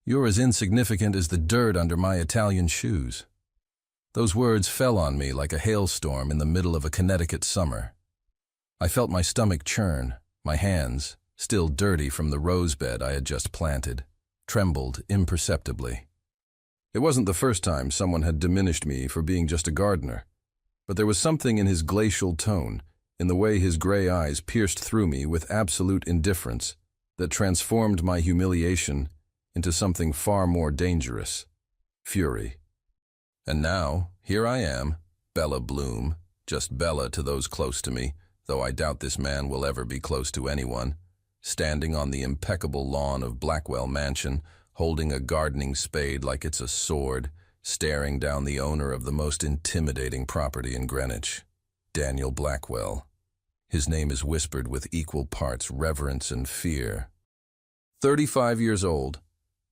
You're as insignificant as the dirt under my Italian shoes." Those words fell on me like a hailstorm in the middle of a Connecticut summer. I felt my stomach churn, my hands, still dirty from the rosebed I had just planted, trembled imperceptibly. It wasn't the first time someone had diminished me for being just a gardener, but there was something in his glacial tone, in the way his gray eyes pierced through me with absolute indifference, that transformed my humiliation into something far more dangerous: fury. And now, here I am, Bella Bloom, just Bella to those close to me, though I doubt this man will ever be close to anyone, standing on the impeccable lawn of Blackwell Mansion, holding a gardening spade like it's a sword, staring down the owner of the most intimidating property in Greenwich, Daniel Blackwell. His name is whispered with equal parts reverence and fear. 35 years old,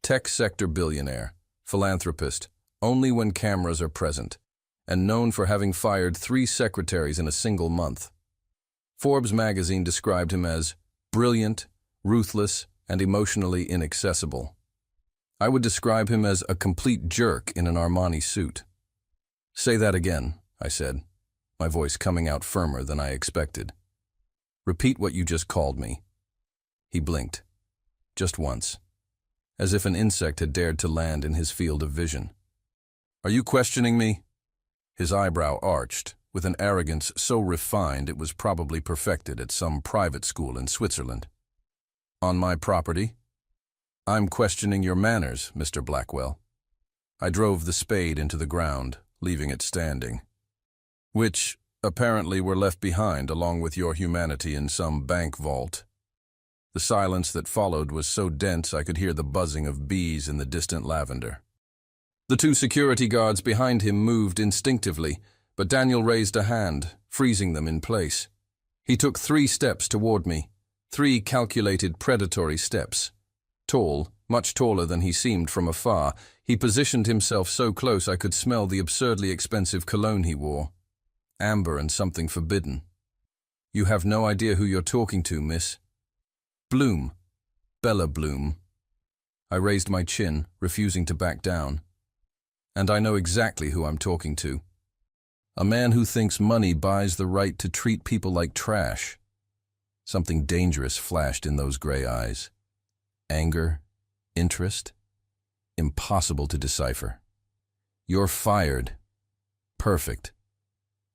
tech sector billionaire, philanthropist, only when cameras are present, and known for having fired 3 secretaries in a single month. Forbes magazine described him as brilliant, ruthless, and emotionally inaccessible. I would describe him as a complete jerk in an Armani suit. "Say that again," I said, my voice coming out firmer than I expected. "Repeat what you just called me." He blinked, just once, as if an insect had dared to land in his field of vision. "Are you questioning me?" His eyebrow arched, with an arrogance so refined it was probably perfected at some private school in Switzerland. "On my property?" "I'm questioning your manners, Mr. Blackwell." I drove the spade into the ground, leaving it standing. "Which, apparently, were left behind along with your humanity in some bank vault." The silence that followed was so dense I could hear the buzzing of bees in the distant lavender. The 2 security guards behind him moved instinctively, but Daniel raised a hand, freezing them in place. He took 3 steps toward me, 3 calculated predatory steps. Tall, much taller than he seemed from afar, he positioned himself so close I could smell the absurdly expensive cologne he wore. Amber and something forbidden. "You have no idea who you're talking to, miss." "Bloom. Bella Bloom." I raised my chin, refusing to back down. "And I know exactly who I'm talking to. A man who thinks money buys the right to treat people like trash." Something dangerous flashed in those gray eyes. Anger, interest, impossible to decipher. "You're fired." "Perfect."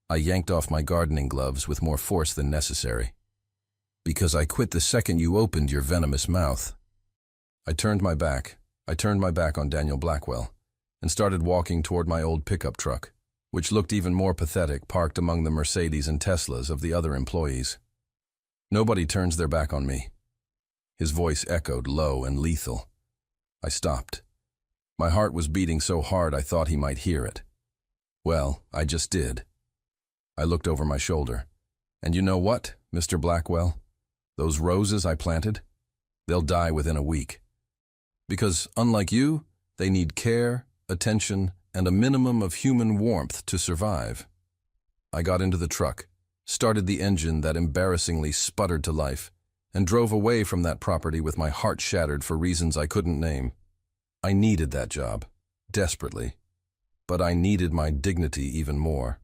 I yanked off my gardening gloves with more force than necessary. "Because I quit the second you opened your venomous mouth." I turned my back on Daniel Blackwell, and started walking toward my old pickup truck, which looked even more pathetic parked among the Mercedes and Teslas of the other employees. "Nobody turns their back on me." His voice echoed low and lethal. I stopped. My heart was beating so hard I thought he might hear it. Well, I just did. I looked over my shoulder. "And you know what, Mr. Blackwell? Those roses I planted, they'll die within a week. Because, unlike you, they need care, attention, and a minimum of human warmth to survive." I got into the truck, started the engine that embarrassingly sputtered to life, and drove away from that property with my heart shattered for reasons I couldn't name. I needed that job, desperately, but I needed my dignity even more.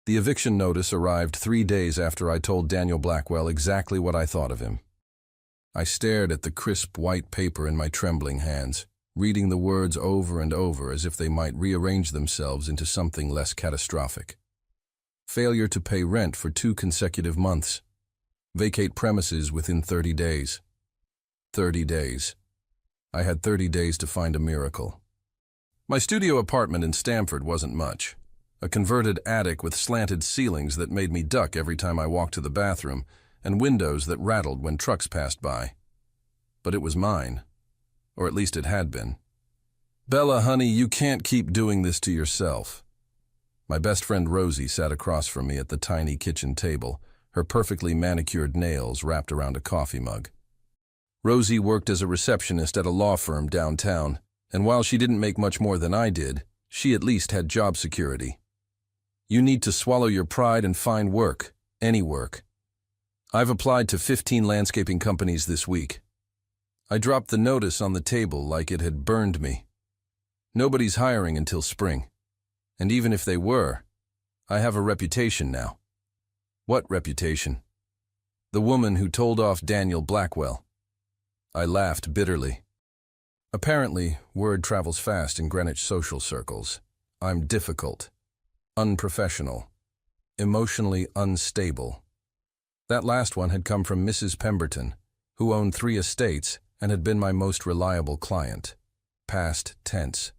The eviction notice arrived 3 days after I told Daniel Blackwell exactly what I thought of him. I stared at the crisp white paper in my trembling hands, reading the words over and over as if they might rearrange themselves into something less catastrophic. Failure to pay rent for 2 consecutive months. Vacate premises within 30 days. 30 days. I had 30 days to find a miracle. My studio apartment in Stamford wasn't much. A converted attic with slanted ceilings that made me duck every time I walked to the bathroom, and windows that rattled when trucks passed by. But it was mine. Or at least it had been. "Bella, honey, you can't keep doing this to yourself." My best friend Rosie sat across from me at the tiny kitchen table, her perfectly manicured nails wrapped around a coffee mug. Rosie worked as a receptionist at a law firm downtown, and while she didn't make much more than I did, she at least had job security. "You need to swallow your pride and find work, any work. I've applied to 15 landscaping companies this week." I dropped the notice on the table like it had burned me. Nobody's hiring until spring. And even if they were, I have a reputation now. What reputation? The woman who told off Daniel Blackwell. I laughed bitterly. Apparently, word travels fast in Greenwich social circles. I'm difficult, unprofessional, emotionally unstable. That last one had come from Mrs. Pemberton, who owned 3 estates and had been my most reliable client. Past tense.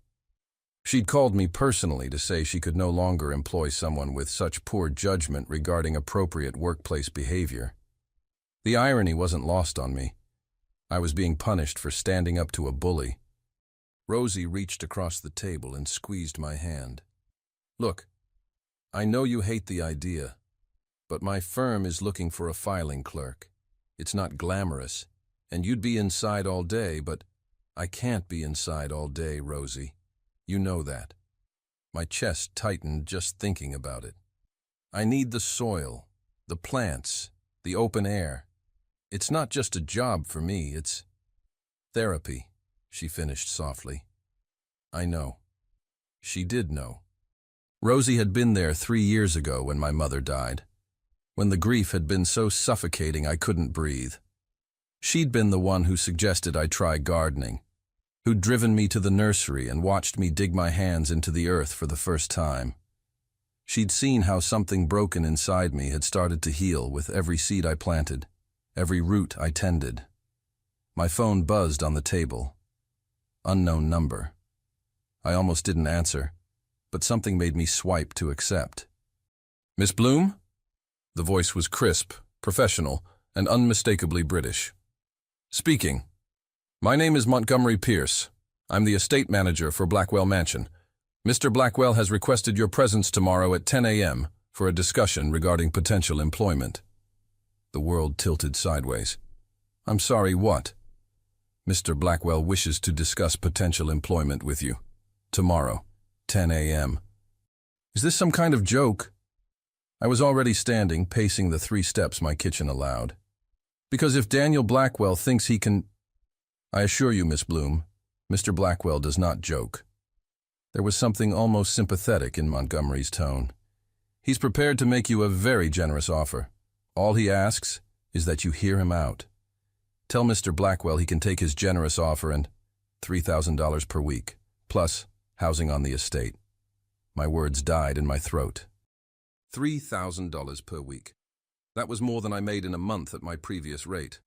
She'd called me personally to say she could no longer employ someone with such poor judgment regarding appropriate workplace behavior. The irony wasn't lost on me. I was being punished for standing up to a bully. Rosie reached across the table and squeezed my hand. Look, I know you hate the idea, but my firm is looking for a filing clerk. It's not glamorous, and you'd be inside all day, but I can't be inside all day, Rosie. You know that. My chest tightened just thinking about it. I need the soil, the plants, the open air. It's not just a job for me, it's therapy, she finished softly. I know. She did know. Rosie had been there 3 years ago when my mother died, when the grief had been so suffocating I couldn't breathe. She'd been the one who suggested I try gardening, who'd driven me to the nursery and watched me dig my hands into the earth for the first time. She'd seen how something broken inside me had started to heal with every seed I planted, every root I tended. My phone buzzed on the table. Unknown number. I almost didn't answer, but something made me swipe to accept. Miss Bloom? The voice was crisp, professional, and unmistakably British. Speaking. My name is Montgomery Pierce. I'm the estate manager for Blackwell Mansion. Mr. Blackwell has requested your presence tomorrow at 10 a.m. for a discussion regarding potential employment. The world tilted sideways. I'm sorry, what? Mr. Blackwell wishes to discuss potential employment with you. Tomorrow, 10 a.m. Is this some kind of joke? I was already standing, pacing the 3 steps my kitchen allowed. Because if Daniel Blackwell thinks he can... I assure you, Miss Bloom, Mr. Blackwell does not joke. There was something almost sympathetic in Montgomery's tone. He's prepared to make you a very generous offer. All he asks is that you hear him out. Tell Mr. Blackwell he can take his generous offer and $3,000 per week, plus housing on the estate. My words died in my throat. $3,000 per week. That was more than I made in a month at my previous rate.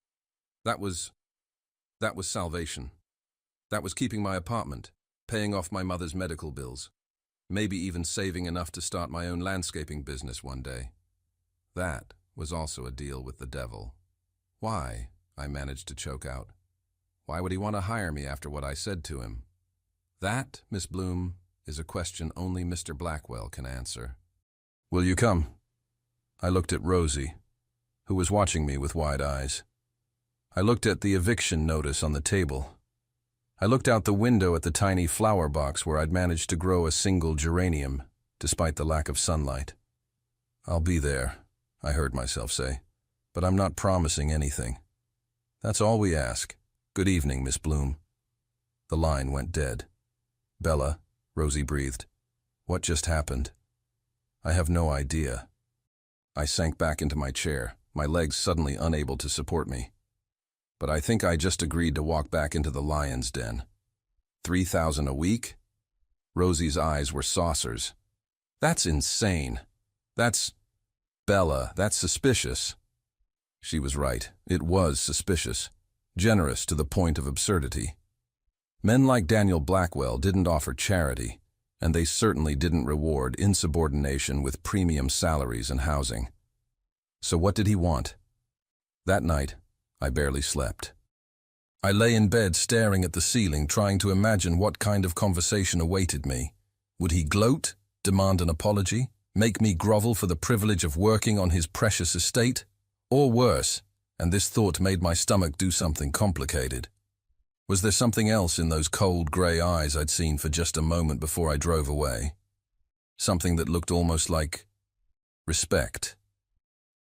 That was salvation. That was keeping my apartment, paying off my mother's medical bills, maybe even saving enough to start my own landscaping business one day. That was also a deal with the devil. Why? I managed to choke out. Why would he want to hire me after what I said to him? That, Miss Bloom, is a question only Mr. Blackwell can answer. Will you come? I looked at Rosie, who was watching me with wide eyes. I looked at the eviction notice on the table. I looked out the window at the tiny flower box where I'd managed to grow a single geranium, despite the lack of sunlight. I'll be there, I heard myself say, but I'm not promising anything. That's all we ask. Good evening, Miss Bloom. The line went dead. Bella, Rosie breathed. What just happened? I have no idea. I sank back into my chair, my legs suddenly unable to support me. But I think I just agreed to walk back into the lion's den. $3,000 a week? Rosie's eyes were saucers. That's insane. Bella, that's suspicious. She was right. It was suspicious. Generous to the point of absurdity. Men like Daniel Blackwell didn't offer charity, and they certainly didn't reward insubordination with premium salaries and housing. So what did he want? That night, I barely slept. I lay in bed staring at the ceiling, trying to imagine what kind of conversation awaited me. Would he gloat, demand an apology, make me grovel for the privilege of working on his precious estate? Or worse, and this thought made my stomach do something complicated. Was there something else in those cold grey eyes I'd seen for just a moment before I drove away? Something that looked almost like respect.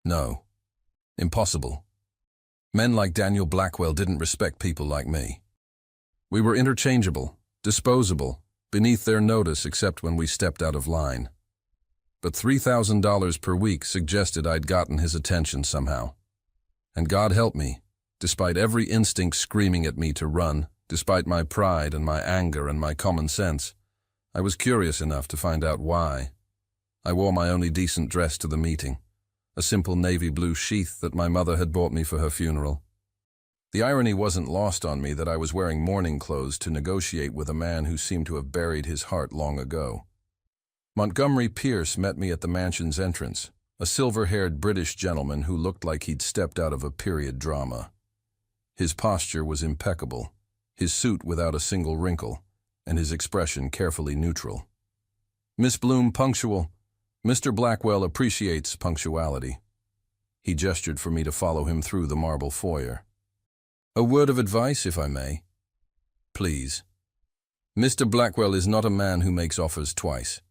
No. Impossible. Men like Daniel Blackwell didn't respect people like me. We were interchangeable, disposable, beneath their notice except when we stepped out of line. But $3,000 per week suggested I'd gotten his attention somehow. And God help me, despite every instinct screaming at me to run, despite my pride and my anger and my common sense, I was curious enough to find out why. I wore my only decent dress to the meeting, a simple navy blue sheath that my mother had bought me for her funeral. The irony wasn't lost on me that I was wearing mourning clothes to negotiate with a man who seemed to have buried his heart long ago. Montgomery Pierce met me at the mansion's entrance, a silver-haired British gentleman who looked like he'd stepped out of a period drama. His posture was impeccable, his suit without a single wrinkle, and his expression carefully neutral. "Miss Bloom punctual. Mr. Blackwell appreciates punctuality." He gestured for me to follow him through the marble foyer. "A word of advice, if I may." "Please." "Mr. Blackwell is not a man who makes offers twice.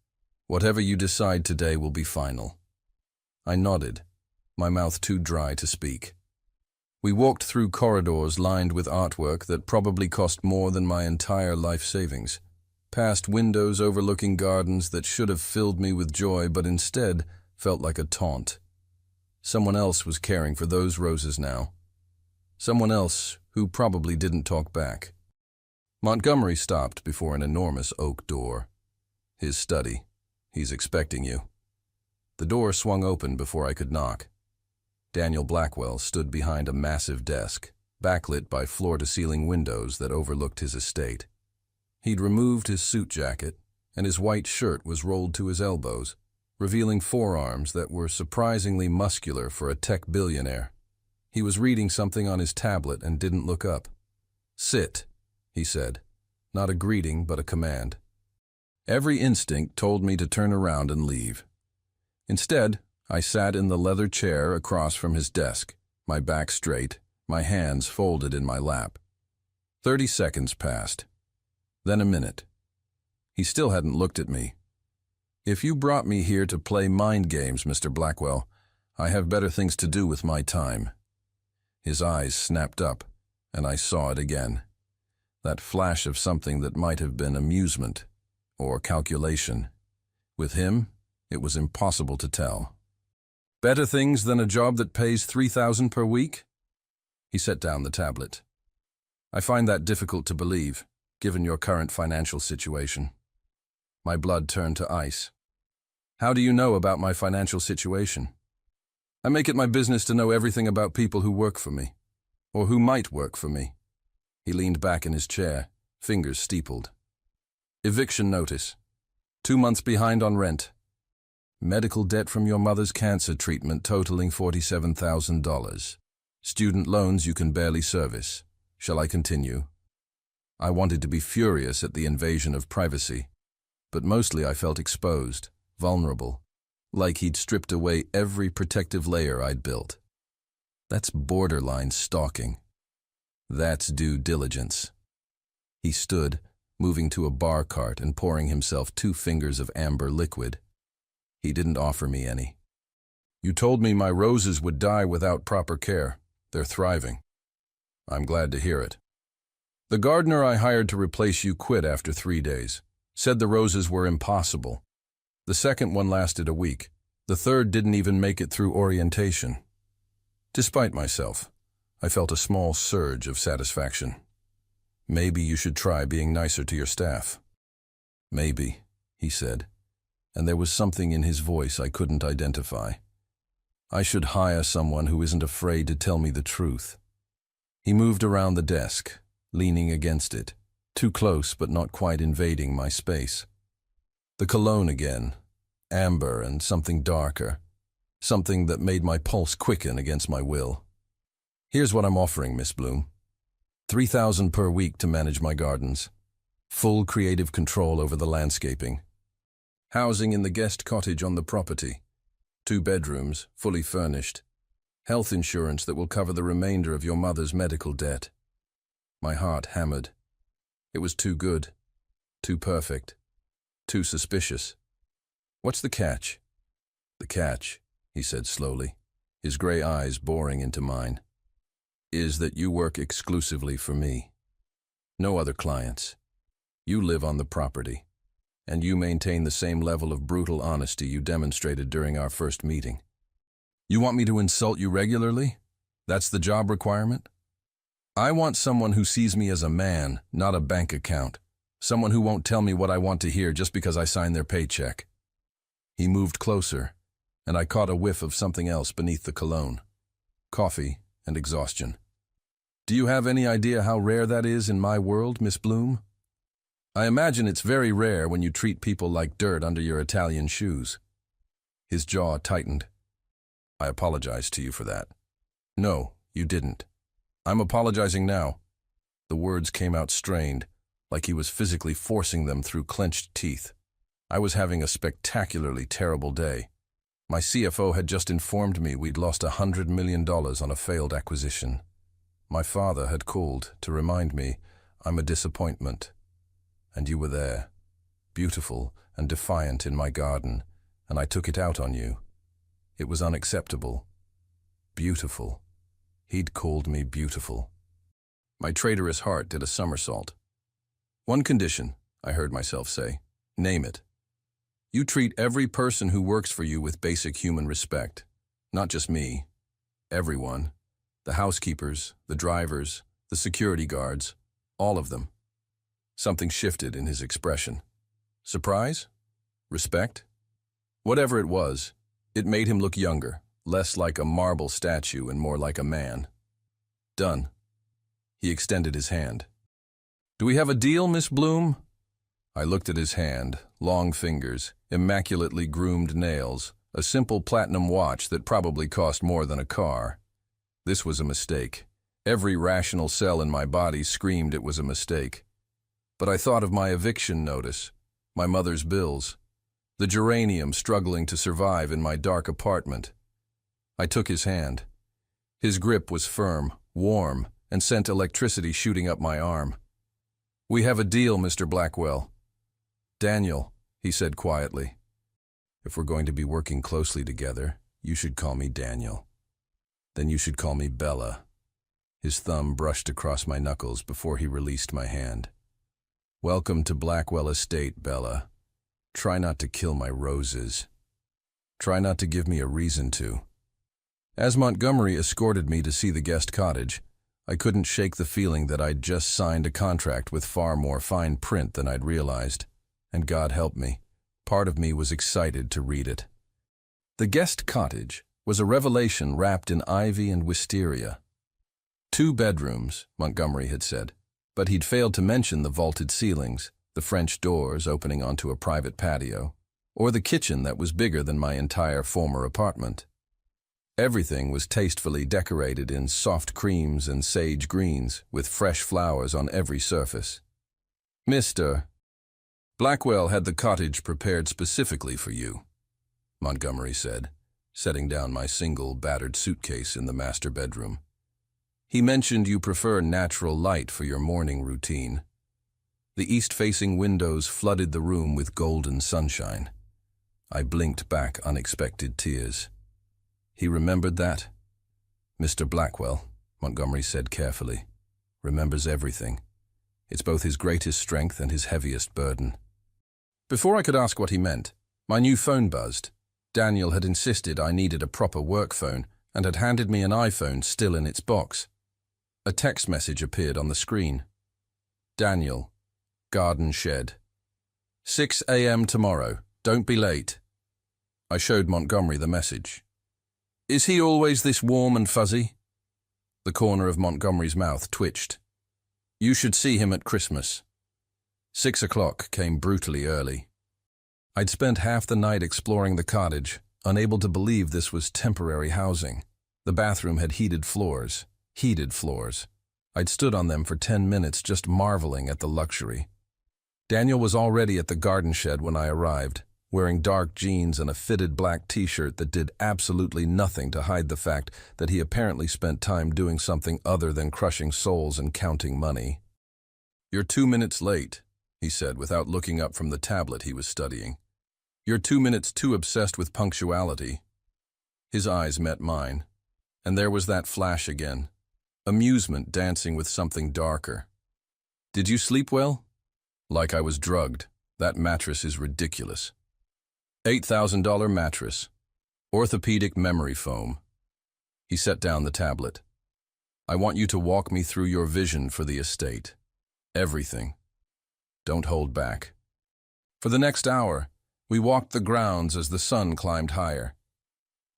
Whatever you decide today will be final." I nodded, my mouth too dry to speak. We walked through corridors lined with artwork that probably cost more than my entire life savings, past windows overlooking gardens that should have filled me with joy but instead felt like a taunt. Someone else was caring for those roses now. Someone else who probably didn't talk back. Montgomery stopped before an enormous oak door. "His study. He's expecting you." The door swung open before I could knock. Daniel Blackwell stood behind a massive desk, backlit by floor-to-ceiling windows that overlooked his estate. He'd removed his suit jacket, and his white shirt was rolled to his elbows, revealing forearms that were surprisingly muscular for a tech billionaire. He was reading something on his tablet and didn't look up. "Sit," he said, not a greeting but a command. Every instinct told me to turn around and leave. Instead, I sat in the leather chair across from his desk, my back straight, my hands folded in my lap. 30 seconds passed. Then a minute. He still hadn't looked at me. "If you brought me here to play mind games, Mr. Blackwell, I have better things to do with my time." His eyes snapped up, and I saw it again. That flash of something that might have been amusement or calculation. With him, it was impossible to tell. "Better things than a job that pays $3,000 per week?" He set down the tablet. "I find that difficult to believe, given your current financial situation." My blood turned to ice. "How do you know about my financial situation?" "I make it my business to know everything about people who work for me, or who might work for me." He leaned back in his chair, fingers steepled. "Eviction notice. 2 months behind on rent. Medical debt from your mother's cancer treatment totaling $47,000. Student loans you can barely service. Shall I continue?" I wanted to be furious at the invasion of privacy, but mostly I felt exposed, vulnerable, like he'd stripped away every protective layer I'd built. That's borderline stalking. That's due diligence. He stood, moving to a bar cart and pouring himself 2 fingers of amber liquid. He didn't offer me any. "You told me my roses would die without proper care. They're thriving." "I'm glad to hear it." "The gardener I hired to replace you quit after 3 days. Said the roses were impossible. The second one lasted a week. The third didn't even make it through orientation." Despite myself, I felt a small surge of satisfaction. "Maybe you should try being nicer to your staff." "Maybe," he said, and there was something in his voice I couldn't identify. "I should hire someone who isn't afraid to tell me the truth." He moved around the desk, leaning against it, too close but not quite invading my space. The cologne again, amber and something darker, something that made my pulse quicken against my will. "Here's what I'm offering, Miss Bloom. $3,000 per week to manage my gardens. Full creative control over the landscaping. Housing in the guest cottage on the property. 2 bedrooms, fully furnished. Health insurance that will cover the remainder of your mother's medical debt." My heart hammered. It was too good, too perfect, too suspicious. "What's the catch?" "The catch," he said slowly, his gray eyes boring into mine. is that you work exclusively for me. No other clients. You live on the property, and you maintain the same level of brutal honesty you demonstrated during our first meeting. You want me to insult you regularly? That's the job requirement? I want someone who sees me as a man, not a bank account. Someone who won't tell me what I want to hear just because I sign their paycheck. He moved closer, and I caught a whiff of something else beneath the cologne. Coffee and exhaustion. Do you have any idea how rare that is in my world, Miss Bloom? I imagine it's very rare when you treat people like dirt under your Italian shoes. His jaw tightened. I apologize to you for that. No, you didn't. I'm apologizing now. The words came out strained, like he was physically forcing them through clenched teeth. I was having a spectacularly terrible day. My CFO had just informed me we'd lost $100 million on a failed acquisition. My father had called to remind me I'm a disappointment. And you were there, beautiful and defiant in my garden, and I took it out on you. It was unacceptable. Beautiful. He'd called me beautiful. My traitorous heart did a somersault. One condition, I heard myself say. Name it. You treat every person who works for you with basic human respect. Not just me. Everyone. The housekeepers, the drivers, the security guards, all of them. Something shifted in his expression. Surprise? Respect? Whatever it was, it made him look younger, less like a marble statue and more like a man. Done. He extended his hand. Do we have a deal, Miss Bloom? I looked at his hand, long fingers, immaculately groomed nails, a simple platinum watch that probably cost more than a car. This was a mistake. Every rational cell in my body screamed it was a mistake. But I thought of my eviction notice, my mother's bills, the geranium struggling to survive in my dark apartment. I took his hand. His grip was firm, warm, and sent electricity shooting up my arm. We have a deal, Mr. Blackwell. Daniel, he said quietly. If we're going to be working closely together, you should call me Daniel. Then you should call me Bella. His thumb brushed across my knuckles before he released my hand. Welcome to Blackwell Estate, Bella. Try not to kill my roses. Try not to give me a reason to. As Montgomery escorted me to see the guest cottage, I couldn't shake the feeling that I'd just signed a contract with far more fine print than I'd realized. And God help me, part of me was excited to read it. The guest cottage was a revelation wrapped in ivy and wisteria. 2 bedrooms, Montgomery had said, but he'd failed to mention the vaulted ceilings, the French doors opening onto a private patio, or the kitchen that was bigger than my entire former apartment. Everything was tastefully decorated in soft creams and sage greens, with fresh flowers on every surface. Mr. Blackwell had the cottage prepared specifically for you, Montgomery said, setting down my single, battered suitcase in the master bedroom. He mentioned you prefer natural light for your morning routine. The east-facing windows flooded the room with golden sunshine. I blinked back unexpected tears. He remembered that? Mr. Blackwell, Montgomery said carefully, remembers everything. It's both his greatest strength and his heaviest burden. Before I could ask what he meant, my new phone buzzed. Daniel had insisted I needed a proper work phone and had handed me an iPhone still in its box. A text message appeared on the screen. Daniel, Garden Shed. 6 a.m. tomorrow. Don't be late. I showed Montgomery the message. Is he always this warm and fuzzy? The corner of Montgomery's mouth twitched. You should see him at Christmas. 6 o'clock came brutally early. I'd spent half the night exploring the cottage, unable to believe this was temporary housing. The bathroom had heated floors. I'd stood on them for 10 minutes just marveling at the luxury. Daniel was already at the garden shed when I arrived, wearing dark jeans and a fitted black t-shirt that did absolutely nothing to hide the fact that he apparently spent time doing something other than crushing souls and counting money. You're 2 minutes late, he said without looking up from the tablet he was studying. You're 2 minutes too obsessed with punctuality. His eyes met mine, and there was that flash again. amusement dancing with something darker. Did you sleep well? Like I was drugged. That mattress is ridiculous. $8,000 mattress. Orthopedic memory foam. He set down the tablet. I want you to walk me through your vision for the estate. Everything. Don't hold back. For the next hour, we walked the grounds as the sun climbed higher.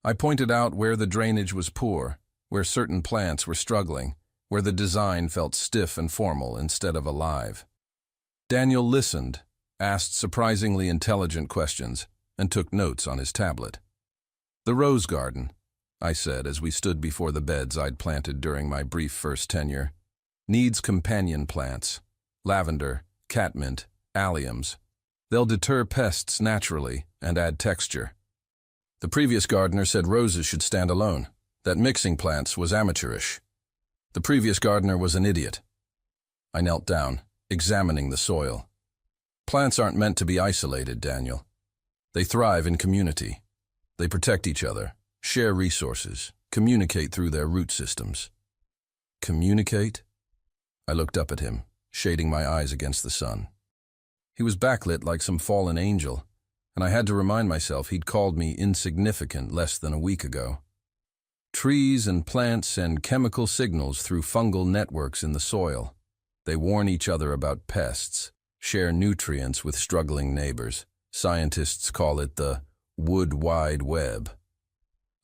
I pointed out where the drainage was poor, where certain plants were struggling, where the design felt stiff and formal instead of alive. Daniel listened, asked surprisingly intelligent questions, and took notes on his tablet. The rose garden, I said as we stood before the beds I'd planted during my brief first tenure, needs companion plants, lavender, catmint, alliums. They'll deter pests naturally and add texture. The previous gardener said roses should stand alone, that mixing plants was amateurish. The previous gardener was an idiot. I knelt down, examining the soil. Plants aren't meant to be isolated, Daniel. They thrive in community. They protect each other, share resources, communicate through their root systems. Communicate? I looked up at him, shading my eyes against the sun. He was backlit like some fallen angel, and I had to remind myself he'd called me insignificant less than a week ago. Trees and plants send chemical signals through fungal networks in the soil. They warn each other about pests, share nutrients with struggling neighbors. Scientists call it the wood wide web.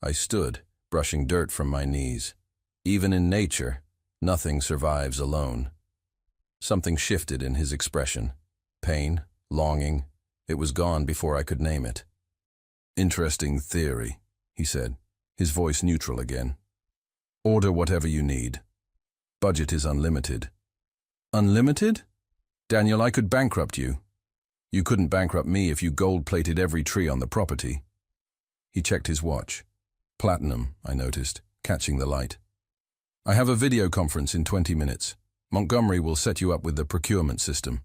I stood, brushing dirt from my knees. Even in nature, nothing survives alone. Something shifted in his expression. Pain, longing, it was gone before I could name it. Interesting theory, he said, his voice neutral again. Order whatever you need. Budget is unlimited. Unlimited? Daniel, I could bankrupt you. You couldn't bankrupt me if you gold-plated every tree on the property. He checked his watch. Platinum, I noticed, catching the light. I have a video conference in 20 minutes. Montgomery will set you up with the procurement system.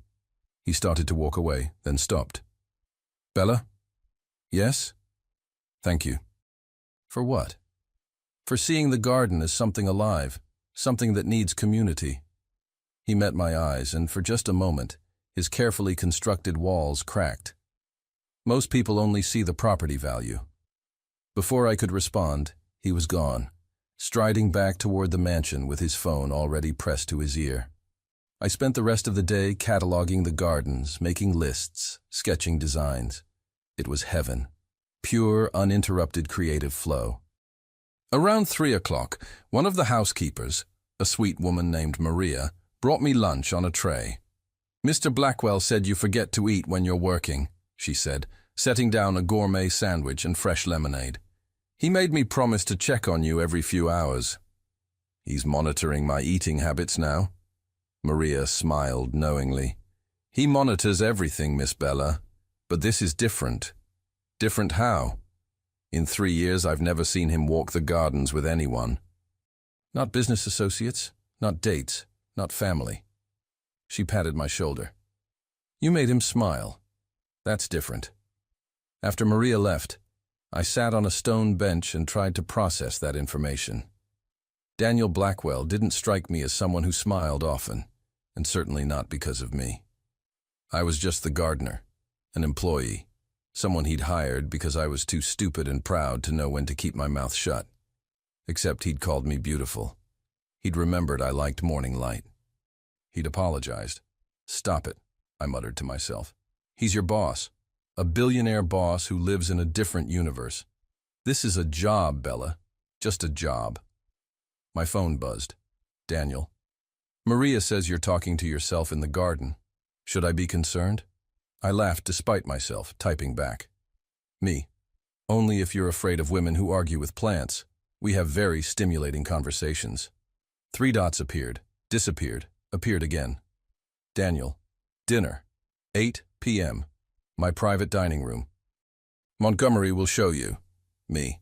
He started to walk away, then stopped. Bella? Yes? Thank you. For what? For seeing the garden as something alive, something that needs community. He met my eyes, and for just a moment, his carefully constructed walls cracked. Most people only see the property value. Before I could respond, he was gone, striding back toward the mansion with his phone already pressed to his ear. I spent the rest of the day cataloging the gardens, making lists, sketching designs. It was heaven. Pure, uninterrupted creative flow. Around 3 o'clock, one of the housekeepers, a sweet woman named Maria, brought me lunch on a tray. Mr. Blackwell said you forget to eat when you're working, she said, setting down a gourmet sandwich and fresh lemonade. He made me promise to check on you every few hours. He's monitoring my eating habits now. Maria smiled knowingly. He monitors everything, Miss Bella, but this is different. Different how? In 3 years, I've never seen him walk the gardens with anyone. Not business associates, not dates, not family. She patted my shoulder. You made him smile. That's different. After Maria left, I sat on a stone bench and tried to process that information. Daniel Blackwell didn't strike me as someone who smiled often, and certainly not because of me. I was just the gardener, an employee, someone he'd hired because I was too stupid and proud to know when to keep my mouth shut. Except he'd called me beautiful. He'd remembered I liked morning light. He'd apologized. Stop it, I muttered to myself. He's your boss, a billionaire boss who lives in a different universe. This is a job, Bella, just a job. My phone buzzed. Daniel. Maria says you're talking to yourself in the garden. Should I be concerned? I laughed despite myself, typing back. Me. Only if you're afraid of women who argue with plants. We have very stimulating conversations. 3 dots appeared, disappeared, appeared again. Daniel. Dinner. 8 p.m. My private dining room. Montgomery will show you. Me.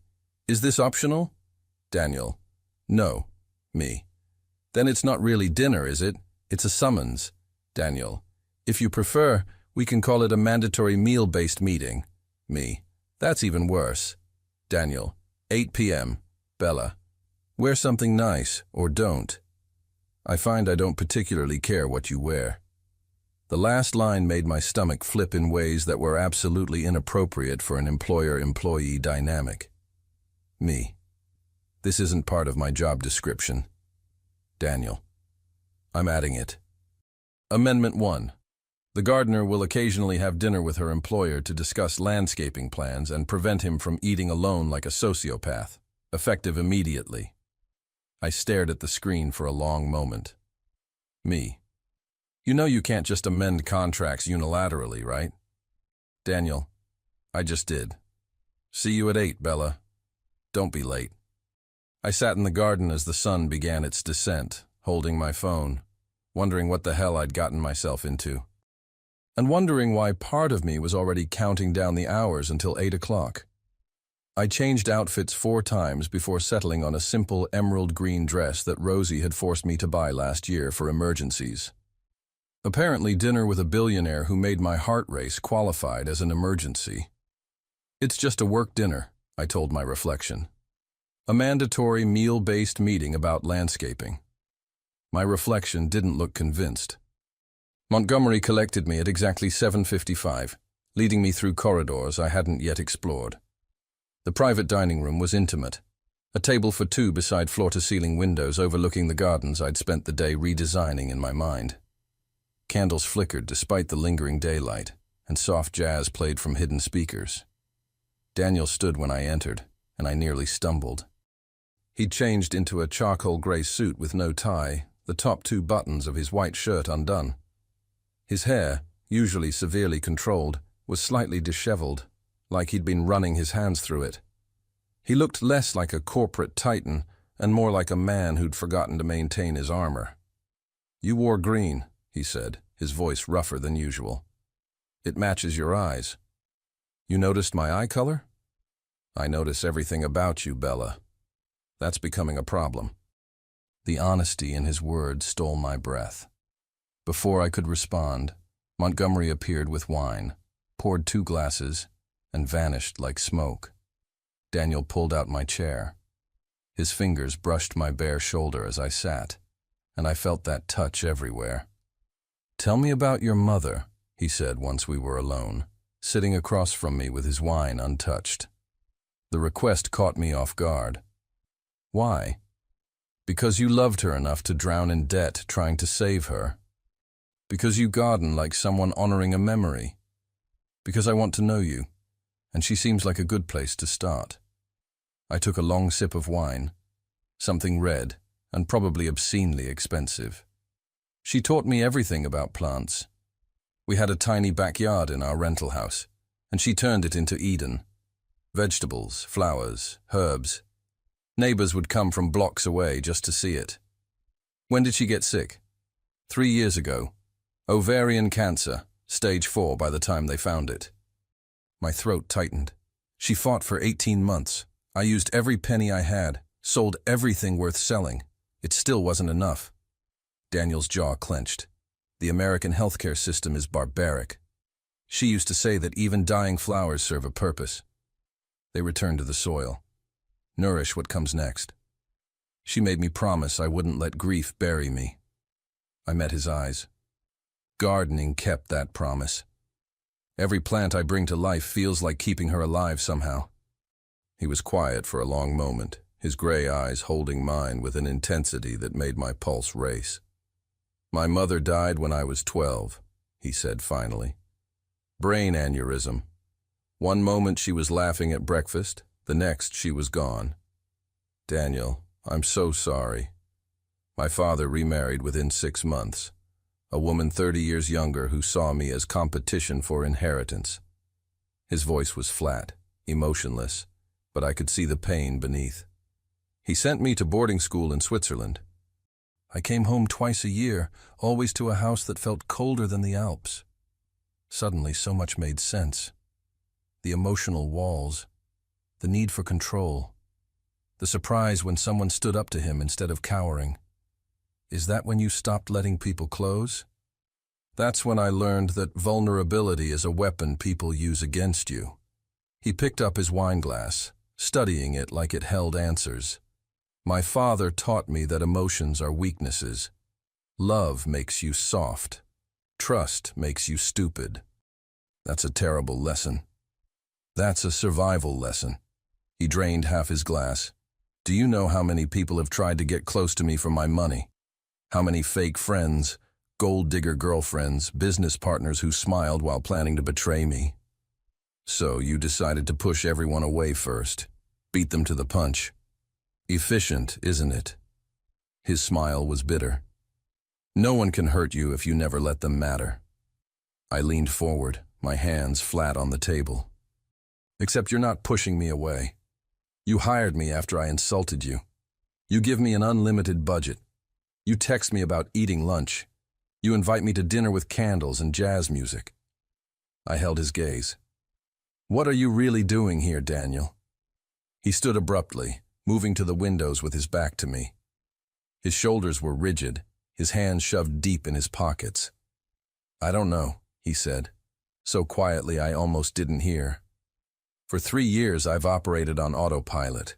Is this optional? Daniel. No. Me. Then it's not really dinner, is it? It's a summons. Daniel. If you prefer, we can call it a mandatory meal-based meeting. Me. That's even worse. Daniel. 8 p.m. Bella. Wear something nice, or don't. I find I don't particularly care what you wear. The last line made my stomach flip in ways that were absolutely inappropriate for an employer-employee dynamic. Me. This isn't part of my job description. Daniel. I'm adding it. Amendment 1. The gardener will occasionally have dinner with her employer to discuss landscaping plans and prevent him from eating alone like a sociopath. Effective immediately. I stared at the screen for a long moment. Me. You know you can't just amend contracts unilaterally, right? Daniel. I just did. See you at 8, Bella. Don't be late. I sat in the garden as the sun began its descent, holding my phone, wondering what the hell I'd gotten myself into. And wondering why part of me was already counting down the hours until 8 o'clock. I changed outfits 4 times before settling on a simple emerald green dress that Rosie had forced me to buy last year for emergencies. Apparently, dinner with a billionaire who made my heart race qualified as an emergency. It's just a work dinner, I told my reflection. A mandatory meal-based meeting about landscaping. My reflection didn't look convinced. Montgomery collected me at exactly 7:55, leading me through corridors I hadn't yet explored. The private dining room was intimate, a table for 2 beside floor-to-ceiling windows overlooking the gardens I'd spent the day redesigning in my mind. Candles flickered despite the lingering daylight, and soft jazz played from hidden speakers. Daniel stood when I entered, and I nearly stumbled. He'd changed into a charcoal gray suit with no tie, the top 2 buttons of his white shirt undone. His hair, usually severely controlled, was slightly disheveled, like he'd been running his hands through it. He looked less like a corporate titan and more like a man who'd forgotten to maintain his armor. "You wore green," he said, his voice rougher than usual. "It matches your eyes." "You noticed my eye color?" "I notice everything about you, Bella. That's becoming a problem." The honesty in his words stole my breath. Before I could respond, Montgomery appeared with wine, poured 2 glasses, and vanished like smoke. Daniel pulled out my chair. His fingers brushed my bare shoulder as I sat, and I felt that touch everywhere. "Tell me about your mother," he said once we were alone, sitting across from me with his wine untouched. The request caught me off guard. "Why?" "Because you loved her enough to drown in debt trying to save her. Because you garden like someone honoring a memory. Because I want to know you, and she seems like a good place to start." I took a long sip of wine, something red and probably obscenely expensive. She taught me everything about plants. We had a tiny backyard in our rental house, and she turned it into Eden. Vegetables, flowers, herbs. Neighbors would come from blocks away just to see it. When did she get sick? 3 years ago. Ovarian cancer, stage 4 by the time they found it. My throat tightened. She fought for 18 months. I used every penny I had, sold everything worth selling. It still wasn't enough. Daniel's jaw clenched. The American healthcare system is barbaric. She used to say that even dying flowers serve a purpose. They return to the soil. Nourish what comes next. She made me promise I wouldn't let grief bury me. I met his eyes. Gardening kept that promise. Every plant I bring to life feels like keeping her alive somehow. He was quiet for a long moment, his gray eyes holding mine with an intensity that made my pulse race. "My mother died when I was 12, he said finally. Brain aneurysm. One moment she was laughing at breakfast, the next she was gone. Daniel, I'm so sorry. My father remarried within 6 months. A woman 30 years younger who saw me as competition for inheritance." His voice was flat, emotionless, but I could see the pain beneath. "He sent me to boarding school in Switzerland. I came home twice a year, always to a house that felt colder than the Alps." Suddenly, so much made sense. The emotional walls, the need for control, the surprise when someone stood up to him instead of cowering. Is that when you stopped letting people close? That's when I learned that vulnerability is a weapon people use against you. He picked up his wine glass, studying it like it held answers. My father taught me that emotions are weaknesses, Love makes you soft. Trust makes you stupid. That's a terrible lesson. That's a survival lesson. He drained half his glass. Do you know how many people have tried to get close to me for my money? How many fake friends, gold-digger girlfriends, business partners who smiled while planning to betray me? So you decided to push everyone away first, beat them to the punch. Efficient, isn't it? His smile was bitter. No one can hurt you if you never let them matter. I leaned forward, my hands flat on the table. Except you're not pushing me away. You hired me after I insulted you. You give me an unlimited budget. You text me about eating lunch. You invite me to dinner with candles and jazz music. I held his gaze. What are you really doing here, Daniel? He stood abruptly, moving to the windows with his back to me. His shoulders were rigid, his hands shoved deep in his pockets. I don't know, he said, so quietly I almost didn't hear. For 3 years I've operated on autopilot.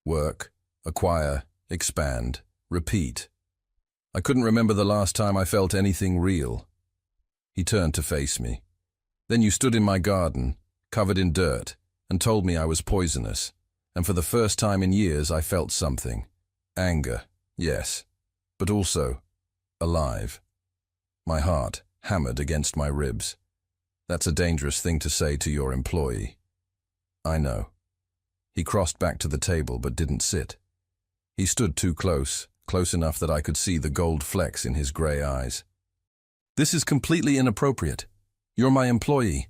Work, acquire, expand, repeat. I couldn't remember the last time I felt anything real. He turned to face me. Then you stood in my garden, covered in dirt, and told me I was poisonous. And for the first time in years I felt something. Anger, yes, but also alive. My heart hammered against my ribs. That's a dangerous thing to say to your employee. I know. He crossed back to the table but didn't sit. He stood too close, close enough that I could see the gold flecks in his gray eyes. This is completely inappropriate. You're my employee.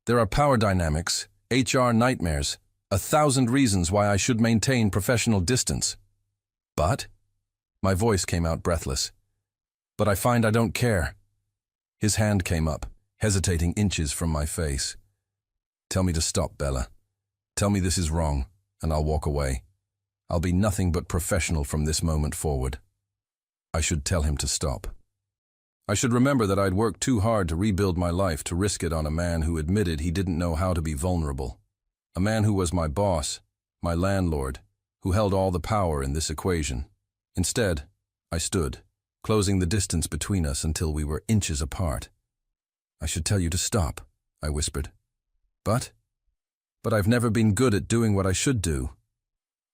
There are power dynamics, HR nightmares, 1,000 reasons why I should maintain professional distance. But? My voice came out breathless. But I find I don't care. His hand came up, hesitating inches from my face. Tell me to stop, Bella. Tell me this is wrong, and I'll walk away. I'll be nothing but professional from this moment forward. I should tell him to stop. I should remember that I'd worked too hard to rebuild my life to risk it on a man who admitted he didn't know how to be vulnerable. A man who was my boss, my landlord, who held all the power in this equation. Instead, I stood, closing the distance between us until we were inches apart. I should tell you to stop, I whispered. But I've never been good at doing what I should do.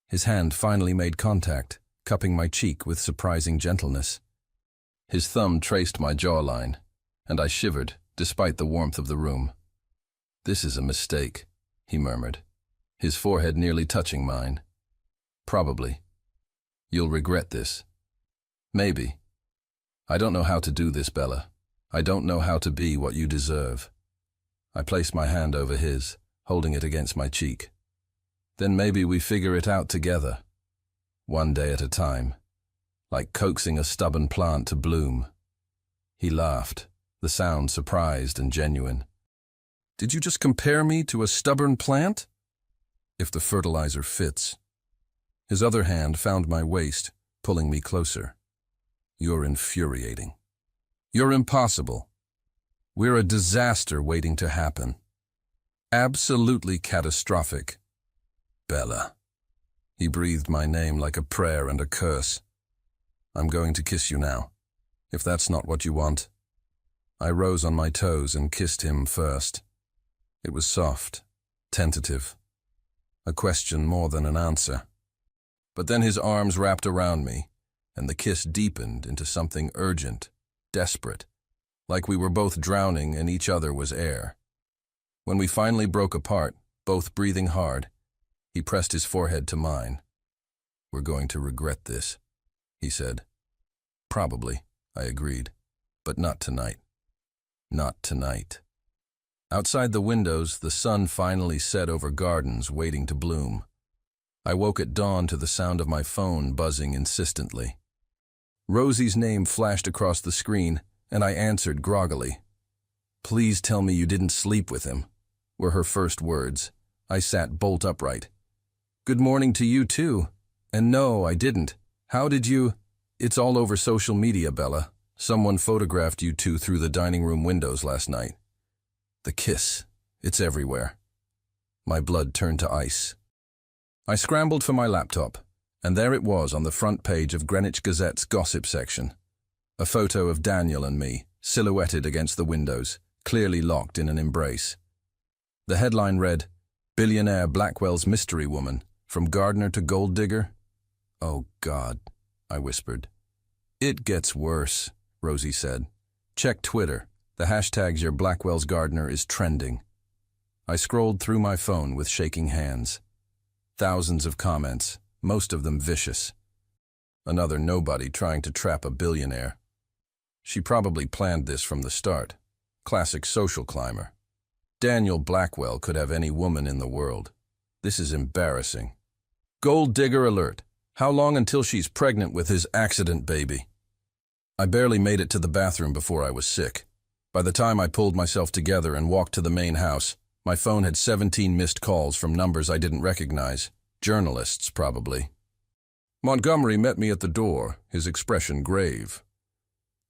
His hand finally made contact, cupping my cheek with surprising gentleness. His thumb traced my jawline, and I shivered, despite the warmth of the room. This is a mistake, he murmured, his forehead nearly touching mine. Probably. You'll regret this. Maybe. I don't know how to do this, Bella. I don't know how to be what you deserve. I placed my hand over his, holding it against my cheek. Then maybe we figure it out together. One day at a time. Like coaxing a stubborn plant to bloom. He laughed, the sound surprised and genuine. Did you just compare me to a stubborn plant? If the fertilizer fits. His other hand found my waist, pulling me closer. You're infuriating. You're impossible. We're a disaster waiting to happen. Absolutely catastrophic. Bella. He breathed my name like a prayer and a curse. I'm going to kiss you now, if that's not what you want. I rose on my toes and kissed him first. It was soft, tentative. A question more than an answer. But then his arms wrapped around me, and the kiss deepened into something urgent, desperate, like we were both drowning and each other was air. When we finally broke apart, both breathing hard, he pressed his forehead to mine. We're going to regret this, he said. Probably, I agreed, but not tonight. Not tonight. Outside the windows, the sun finally set over gardens waiting to bloom. I woke at dawn to the sound of my phone buzzing insistently. Rosie's name flashed across the screen, and I answered groggily. Please tell me you didn't sleep with him, were her first words. I sat bolt upright. Good morning to you too. And no, I didn't. How did you? It's all over social media, Bella. Someone photographed you two through the dining room windows last night. The kiss. It's everywhere. My blood turned to ice. I scrambled for my laptop, and there it was on the front page of Greenwich Gazette's gossip section. A photo of Daniel and me, silhouetted against the windows, clearly locked in an embrace. The headline read, "Billionaire Blackwell's Mystery Woman, from Gardener to Gold Digger." "Oh, God," I whispered. "It gets worse," Rosie said. "Check Twitter. The hashtags your Blackwell's gardener is trending." I scrolled through my phone with shaking hands. Thousands of comments, most of them vicious. Another nobody trying to trap a billionaire. She probably planned this from the start. Classic social climber. Daniel Blackwell could have any woman in the world. This is embarrassing. Gold digger alert. How long until she's pregnant with his accident baby? I barely made it to the bathroom before I was sick. By the time I pulled myself together and walked to the main house, my phone had 17 missed calls from numbers I didn't recognize. Journalists, probably. Montgomery met me at the door, his expression grave.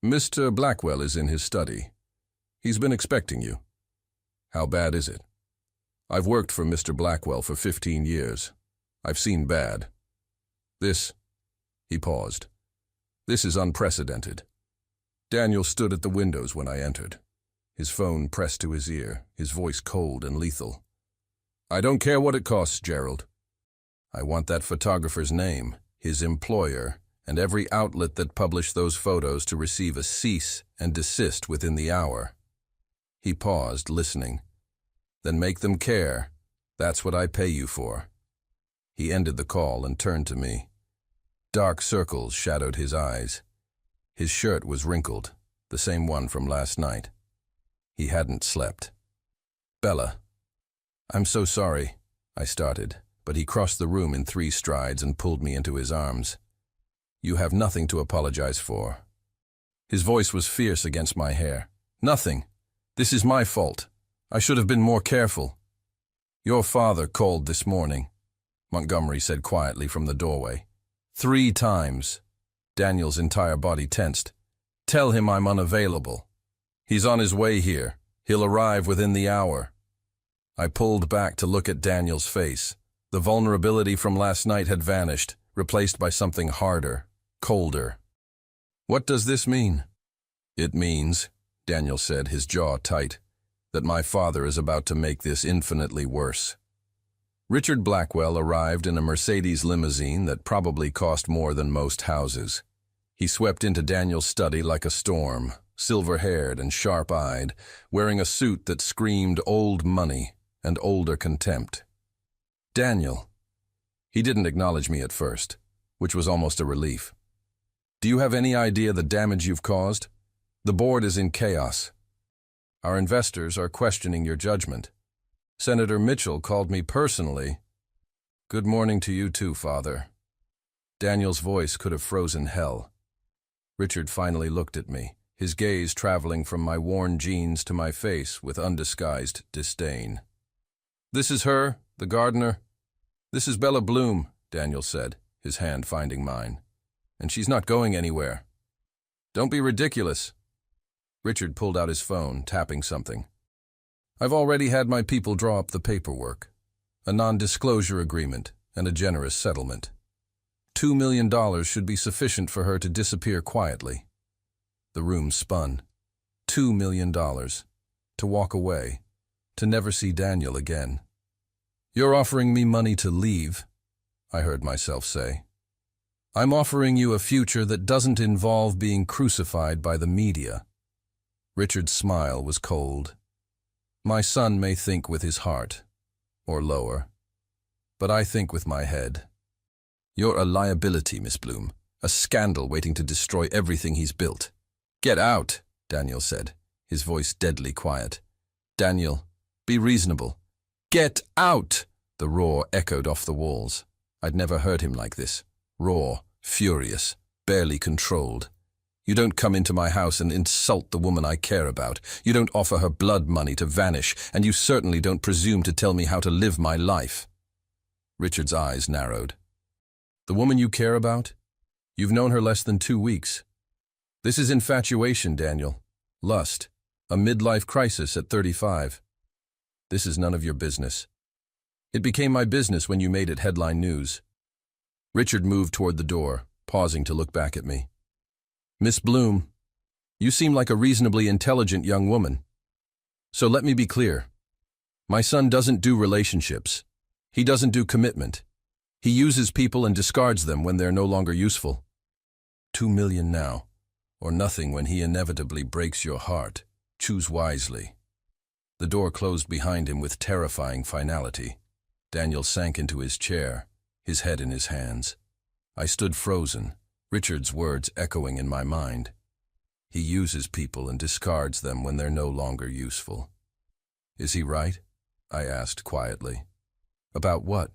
"Mr. Blackwell is in his study. He's been expecting you." "How bad is it?" "I've worked for Mr. Blackwell for 15 years. I've seen bad. This," he paused, "this is unprecedented." Daniel stood at the windows when I entered, his phone pressed to his ear, his voice cold and lethal. "I don't care what it costs, Gerald. I want that photographer's name, his employer, and every outlet that published those photos to receive a cease and desist within the hour." He paused, listening. "Then make them care. That's what I pay you for." He ended the call and turned to me. Dark circles shadowed his eyes. His shirt was wrinkled, the same one from last night. He hadn't slept. "Bella." "I'm so sorry," I started, but he crossed the room in 3 strides and pulled me into his arms. "You have nothing to apologize for." His voice was fierce against my hair. "Nothing. This is my fault. I should have been more careful." "Your father called this morning," Montgomery said quietly from the doorway. 3 times. Daniel's entire body tensed. "Tell him I'm unavailable. He's on his way here. He'll arrive within the hour." I pulled back to look at Daniel's face. The vulnerability from last night had vanished, replaced by something harder, colder. "What does this mean?" "It means," Daniel said, his jaw tight, "that my father is about to make this infinitely worse." Richard Blackwell arrived in a Mercedes limousine that probably cost more than most houses. He swept into Daniel's study like a storm, silver-haired and sharp-eyed, wearing a suit that screamed old money and older contempt. "Daniel." He didn't acknowledge me at first, which was almost a relief. "Do you have any idea the damage you've caused? The board is in chaos. Our investors are questioning your judgment. Senator Mitchell called me personally." "Good morning to you too, Father." Daniel's voice could have frozen hell. Richard finally looked at me, his gaze traveling from my worn jeans to my face with undisguised disdain. "This is her, the gardener." "This is Bella Bloom," Daniel said, his hand finding mine. "And she's not going anywhere." "Don't be ridiculous." Richard pulled out his phone, tapping something. "I've already had my people draw up the paperwork. A non-disclosure agreement and a generous settlement. $2 million should be sufficient for her to disappear quietly." The room spun. $2 million. To walk away. To never see Daniel again. "You're offering me money to leave," I heard myself say. "I'm offering you a future that doesn't involve being crucified by the media." Richard's smile was cold. "My son may think with his heart, or lower, but I think with my head. You're a liability, Miss Bloom, a scandal waiting to destroy everything he's built." "Get out," Daniel said, his voice deadly quiet. "Daniel, be reasonable." "Get out!" The roar echoed off the walls. I'd never heard him like this. Raw, furious, barely controlled. "You don't come into my house and insult the woman I care about. You don't offer her blood money to vanish, and you certainly don't presume to tell me how to live my life." Richard's eyes narrowed. "The woman you care about? You've known her less than 2 weeks. This is infatuation, Daniel. Lust. A midlife crisis at 35. This is none of your business. It became my business when you made it headline news." Richard moved toward the door, pausing to look back at me. "Miss Bloom," You seem like a reasonably intelligent young woman. So let me be clear. My son doesn't do relationships. He doesn't do commitment. He uses people and discards them when they're no longer useful. 2 million now, or nothing when he inevitably breaks your heart. Choose wisely. The door closed behind him with terrifying finality. Daniel sank into his chair, his head in his hands. I stood frozen, Richard's words echoing in my mind. He uses people and discards them when they're no longer useful. Is he right? I asked quietly. About what?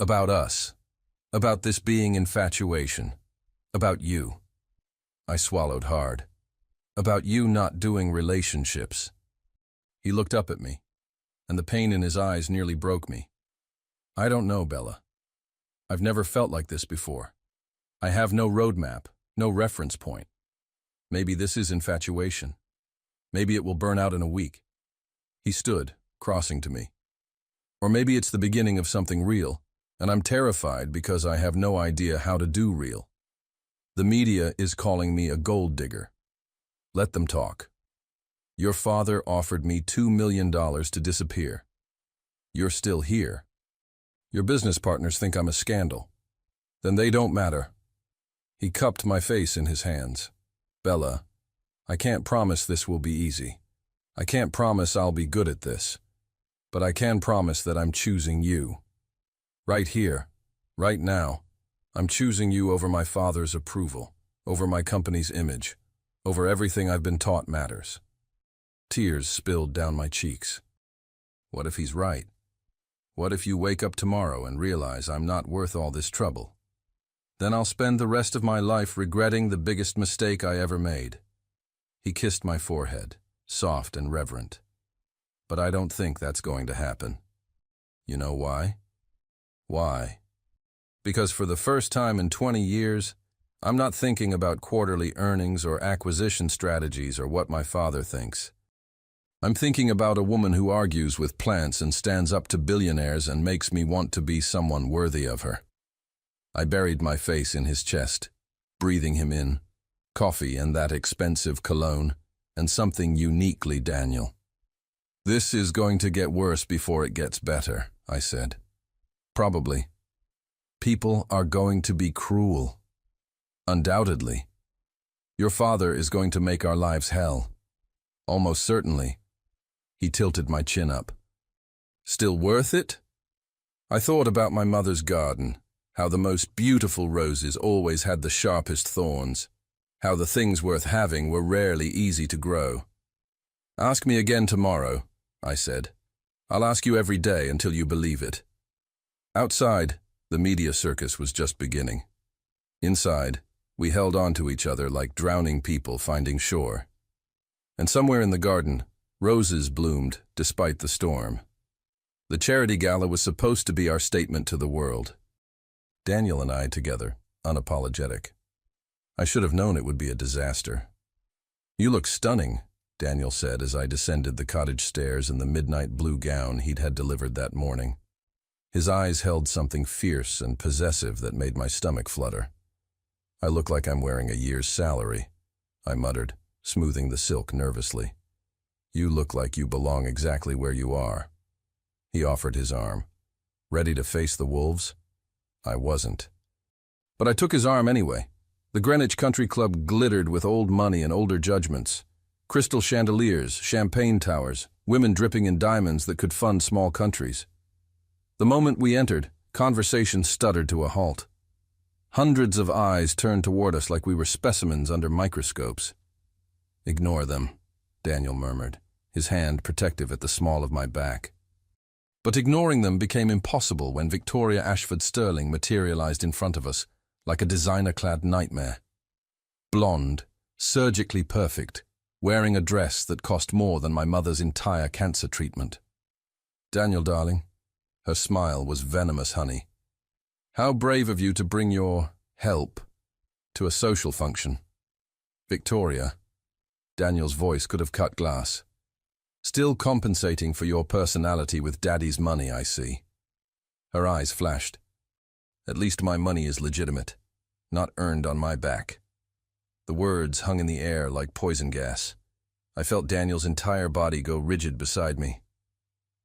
About us. About this being infatuation. About you. I swallowed hard. About you not doing relationships. He looked up at me, and the pain in his eyes nearly broke me. I don't know, Bella. I've never felt like this before. I have no roadmap, no reference point. Maybe this is infatuation. Maybe it will burn out in a week. He stood, crossing to me. Or maybe it's the beginning of something real, and I'm terrified because I have no idea how to do real. The media is calling me a gold digger. Let them talk. Your father offered me $2 million to disappear. You're still here. Your business partners think I'm a scandal. Then they don't matter. He cupped my face in his hands. Bella, I can't promise this will be easy. I can't promise I'll be good at this. But I can promise that I'm choosing you. Right here, right now, I'm choosing you over my father's approval, over my company's image, over everything I've been taught matters. Tears spilled down my cheeks. What if he's right? What if you wake up tomorrow and realize I'm not worth all this trouble? Then I'll spend the rest of my life regretting the biggest mistake I ever made. He kissed my forehead, soft and reverent. But I don't think that's going to happen. You know why? Why? Because for the first time in 20 years, I'm not thinking about quarterly earnings or acquisition strategies or what my father thinks. I'm thinking about a woman who argues with plants and stands up to billionaires and makes me want to be someone worthy of her. I buried my face in his chest, breathing him in, coffee and that expensive cologne, and something uniquely Daniel. This is going to get worse before it gets better, I said. Probably. People are going to be cruel. Undoubtedly. Your father is going to make our lives hell. Almost certainly. He tilted my chin up. Still worth it? I thought about my mother's garden, how the most beautiful roses always had the sharpest thorns, how the things worth having were rarely easy to grow. Ask me again tomorrow, I said. I'll ask you every day until you believe it. Outside, the media circus was just beginning. Inside, we held on to each other like drowning people finding shore. And somewhere in the garden, roses bloomed despite the storm. The charity gala was supposed to be our statement to the world. Daniel and I together, unapologetic. I should have known it would be a disaster. You look stunning, Daniel said as I descended the cottage stairs in the midnight blue gown he'd had delivered that morning. His eyes held something fierce and possessive that made my stomach flutter. I look like I'm wearing a year's salary, I muttered, smoothing the silk nervously. You look like you belong exactly where you are. He offered his arm. Ready to face the wolves? I wasn't. But I took his arm anyway. The Greenwich Country Club glittered with old money and older judgments. Crystal chandeliers, champagne towers, women dripping in diamonds that could fund small countries. The moment we entered, conversation stuttered to a halt. Hundreds of eyes turned toward us like we were specimens under microscopes. Ignore them, Daniel murmured, his hand protective at the small of my back. But ignoring them became impossible when Victoria Ashford Sterling materialized in front of us, like a designer-clad nightmare. Blonde, surgically perfect, wearing a dress that cost more than my mother's entire cancer treatment. Daniel, darling, her smile was venomous honey. How brave of you to bring your help to a social function. Victoria, Daniel's voice could have cut glass. Still compensating for your personality with Daddy's money, I see. Her eyes flashed. At least my money is legitimate, not earned on my back. The words hung in the air like poison gas. I felt Daniel's entire body go rigid beside me.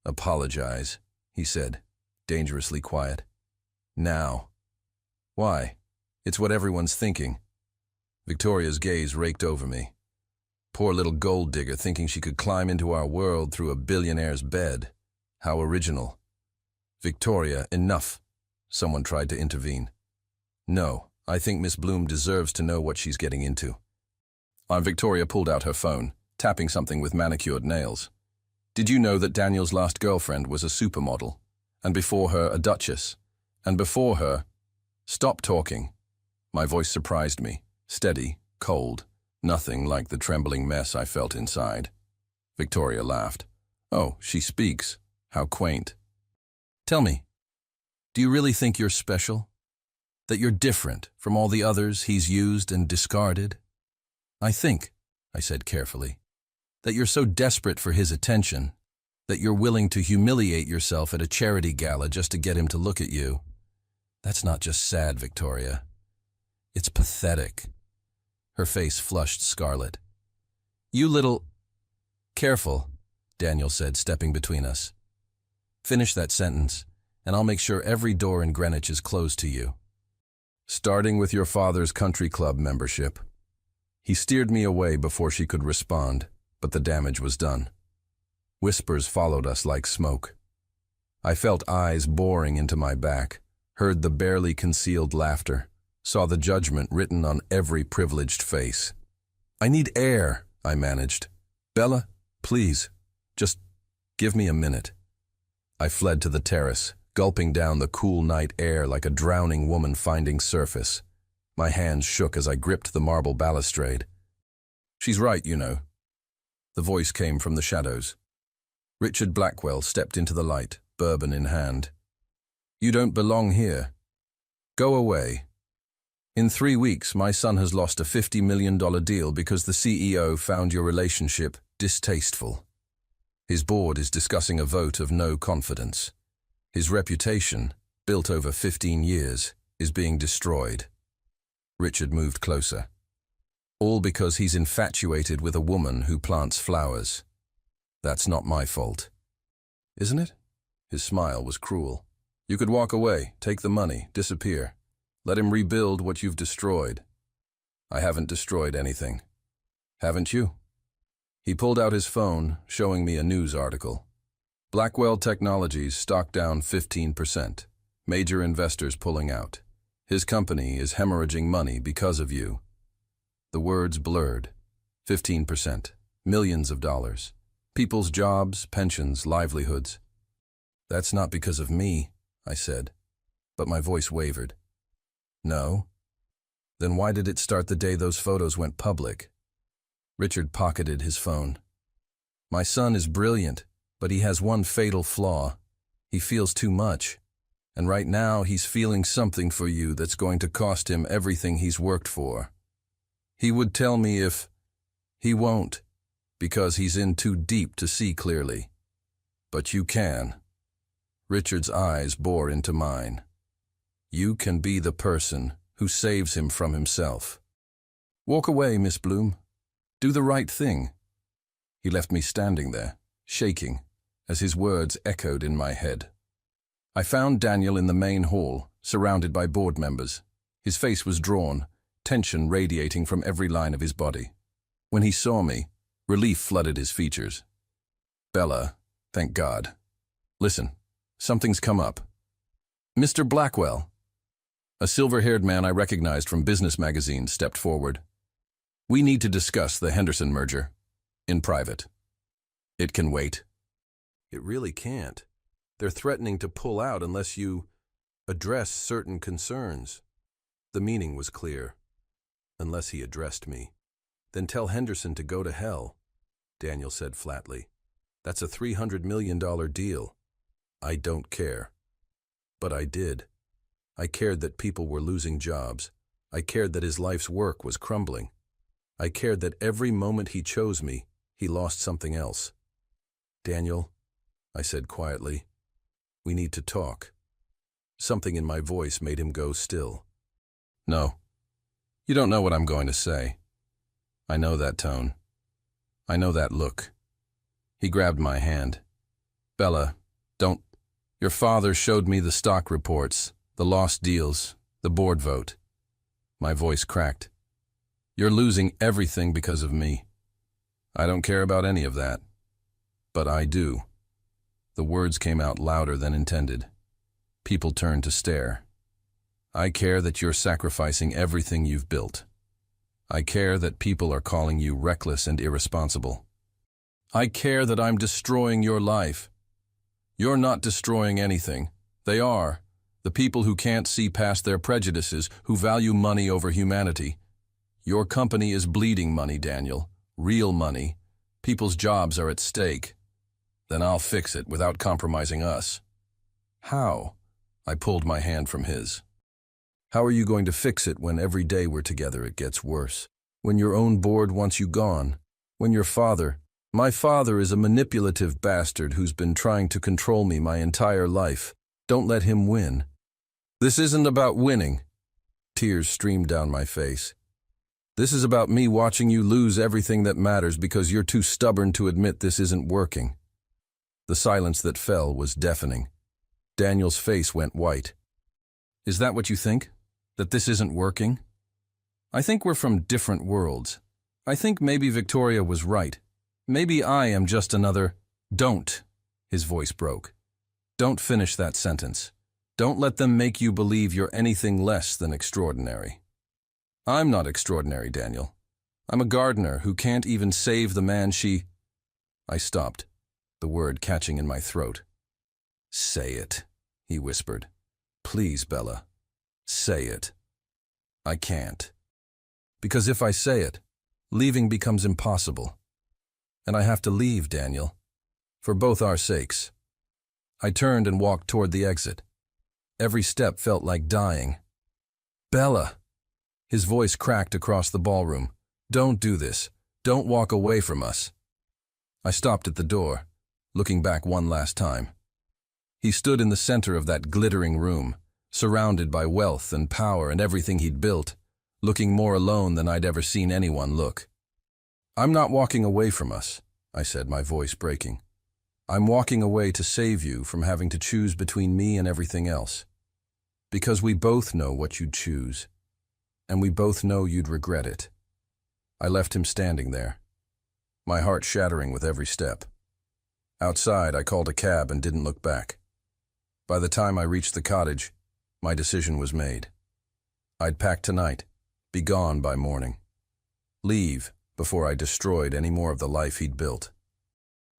"Apologize," he said, dangerously quiet. "Now." "Why? It's what everyone's thinking." Victoria's gaze raked over me. Poor little gold digger thinking she could climb into our world through a billionaire's bed. How original. "Victoria, enough." Someone tried to intervene. "No, I think Miss Bloom deserves to know what she's getting into." Victoria pulled out her phone, tapping something with manicured nails. "Did you know that Daniel's last girlfriend was a supermodel? And before her, a duchess? And before her—" "Stop talking." My voice surprised me, steady, cold, nothing like the trembling mess I felt inside. Victoria laughed. "Oh, she speaks. How quaint. Tell me, do you really think you're special? That you're different from all the others he's used and discarded?" "I think," I said carefully, "that you're so desperate for his attention, that you're willing to humiliate yourself at a charity gala just to get him to look at you. That's not just sad, Victoria. It's pathetic." Her face flushed scarlet. "You little—" "Careful," Daniel said, stepping between us. "Finish that sentence, and I'll make sure every door in Greenwich is closed to you. Starting with your father's country club membership." He steered me away before she could respond, but the damage was done. Whispers followed us like smoke. I felt eyes boring into my back, heard the barely concealed laughter, saw the judgment written on every privileged face. "I need air," I managed. "Bella, please, just give me a minute." I fled to the terrace, gulping down the cool night air like a drowning woman finding surface. My hands shook as I gripped the marble balustrade. "She's right, you know." The voice came from the shadows. Richard Blackwell stepped into the light, bourbon in hand. "You don't belong here. Go away. In 3 weeks, my son has lost a $50 million deal because the CEO found your relationship distasteful. His board is discussing a vote of no confidence. His reputation, built over 15 years, is being destroyed." Richard moved closer. "All because he's infatuated with a woman who plants flowers. That's not my fault." "Isn't it?" His smile was cruel. "You could walk away, take the money, disappear. Let him rebuild what you've destroyed." "I haven't destroyed anything." "Haven't you?" He pulled out his phone, showing me a news article. "Blackwell Technologies stock down 15%. Major investors pulling out. His company is hemorrhaging money because of you." The words blurred. 15%. Millions of dollars. People's jobs, pensions, livelihoods. "That's not because of me," I said, but my voice wavered. "No? Then why did it start the day those photos went public?" Richard pocketed his phone. "My son is brilliant, but he has one fatal flaw. He feels too much. And right now he's feeling something for you that's going to cost him everything he's worked for. He would tell me if... He won't, because he's in too deep to see clearly. But you can." Richard's eyes bore into mine. "You can be the person who saves him from himself. Walk away, Miss Bloom. Do the right thing." He left me standing there, shaking, as his words echoed in my head. I found Daniel in the main hall, surrounded by board members. His face was drawn, tension radiating from every line of his body. When he saw me, relief flooded his features. "Bella, thank God. Listen, something's come up." "Mr. Blackwell." A silver-haired man I recognized from business magazines stepped forward. "We need to discuss the Henderson merger. In private." "It can wait." "It really can't. They're threatening to pull out unless you address certain concerns." The meaning was clear. Unless he addressed me. "Then tell Henderson to go to hell," Daniel said flatly. "That's a $300 million deal. I don't care." But I did. I cared that people were losing jobs. I cared that his life's work was crumbling. I cared that every moment he chose me, he lost something else. "Daniel," I said quietly, "we need to talk." Something in my voice made him go still. "No. You don't know what I'm going to say. I know that tone. I know that look. He grabbed my hand. Bella, don't. Your father showed me the stock reports, the lost deals, the board vote. My voice cracked. You're losing everything because of me. I don't care about any of that. But I do. The words came out louder than intended. People turned to stare. I care that you're sacrificing everything you've built. I care that people are calling you reckless and irresponsible. I care that I'm destroying your life. You're not destroying anything. They are. The people who can't see past their prejudices, who value money over humanity. Your company is bleeding money, Daniel. Real money. People's jobs are at stake. Then I'll fix it without compromising us. How? I pulled my hand from his. How are you going to fix it when every day we're together it gets worse? When your own board wants you gone? When your father... My father is a manipulative bastard who's been trying to control me my entire life. Don't let him win. This isn't about winning. Tears streamed down my face. This is about me watching you lose everything that matters because you're too stubborn to admit this isn't working. The silence that fell was deafening. Daniel's face went white. Is that what you think? That this isn't working? I think we're from different worlds. I think maybe Victoria was right. Maybe I am just another... Don't. His voice broke. Don't finish that sentence. Don't let them make you believe you're anything less than extraordinary. I'm not extraordinary, Daniel. I'm a gardener who can't even save the man she... I stopped, the word catching in my throat. Say it, he whispered. Please, Bella. Say it. I can't. Because if I say it, leaving becomes impossible. And I have to leave, Daniel. For both our sakes. I turned and walked toward the exit. Every step felt like dying. Bella! His voice cracked across the ballroom. Don't do this. Don't walk away from us. I stopped at the door, looking back one last time. He stood in the center of that glittering room, surrounded by wealth and power and everything he'd built, looking more alone than I'd ever seen anyone look. I'm not walking away from us, I said, my voice breaking. I'm walking away to save you from having to choose between me and everything else. Because we both know what you'd choose, and we both know you'd regret it. I left him standing there, my heart shattering with every step. Outside, I called a cab and didn't look back. By the time I reached the cottage, my decision was made. I'd pack tonight, be gone by morning. Leave before I destroyed any more of the life he'd built.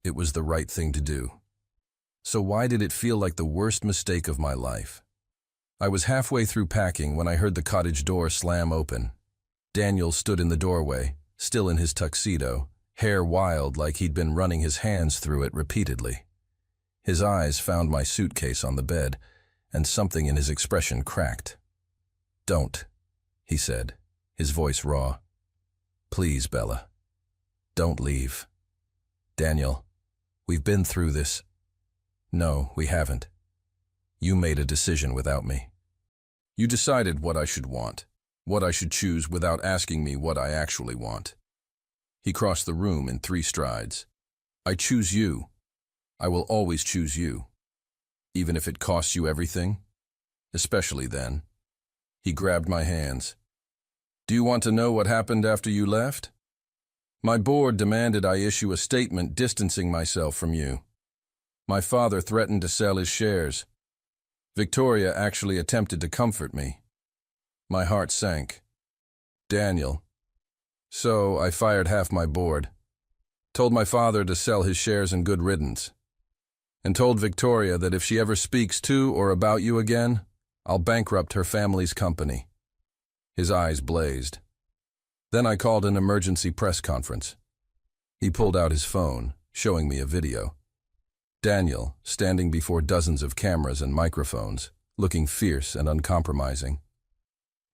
It was the right thing to do. So why did it feel like the worst mistake of my life? I was halfway through packing when I heard the cottage door slam open. Daniel stood in the doorway, still in his tuxedo, hair wild like he'd been running his hands through it repeatedly. His eyes found my suitcase on the bed, and something in his expression cracked. Don't, he said, his voice raw. Please, Bella. Don't leave. Daniel, we've been through this. No, we haven't. You made a decision without me. You decided what I should want, what I should choose without asking me what I actually want. He crossed the room in 3 strides. I choose you. I will always choose you. Even if it costs you everything? Especially then. He grabbed my hands. Do you want to know what happened after you left? My board demanded I issue a statement distancing myself from you. My father threatened to sell his shares. Victoria actually attempted to comfort me. My heart sank. Daniel. So I fired half my board, told my father to sell his shares in good riddance, and told Victoria that if she ever speaks to or about you again, I'll bankrupt her family's company. His eyes blazed. Then I called an emergency press conference. He pulled out his phone, showing me a video. Daniel, standing before dozens of cameras and microphones, looking fierce and uncompromising.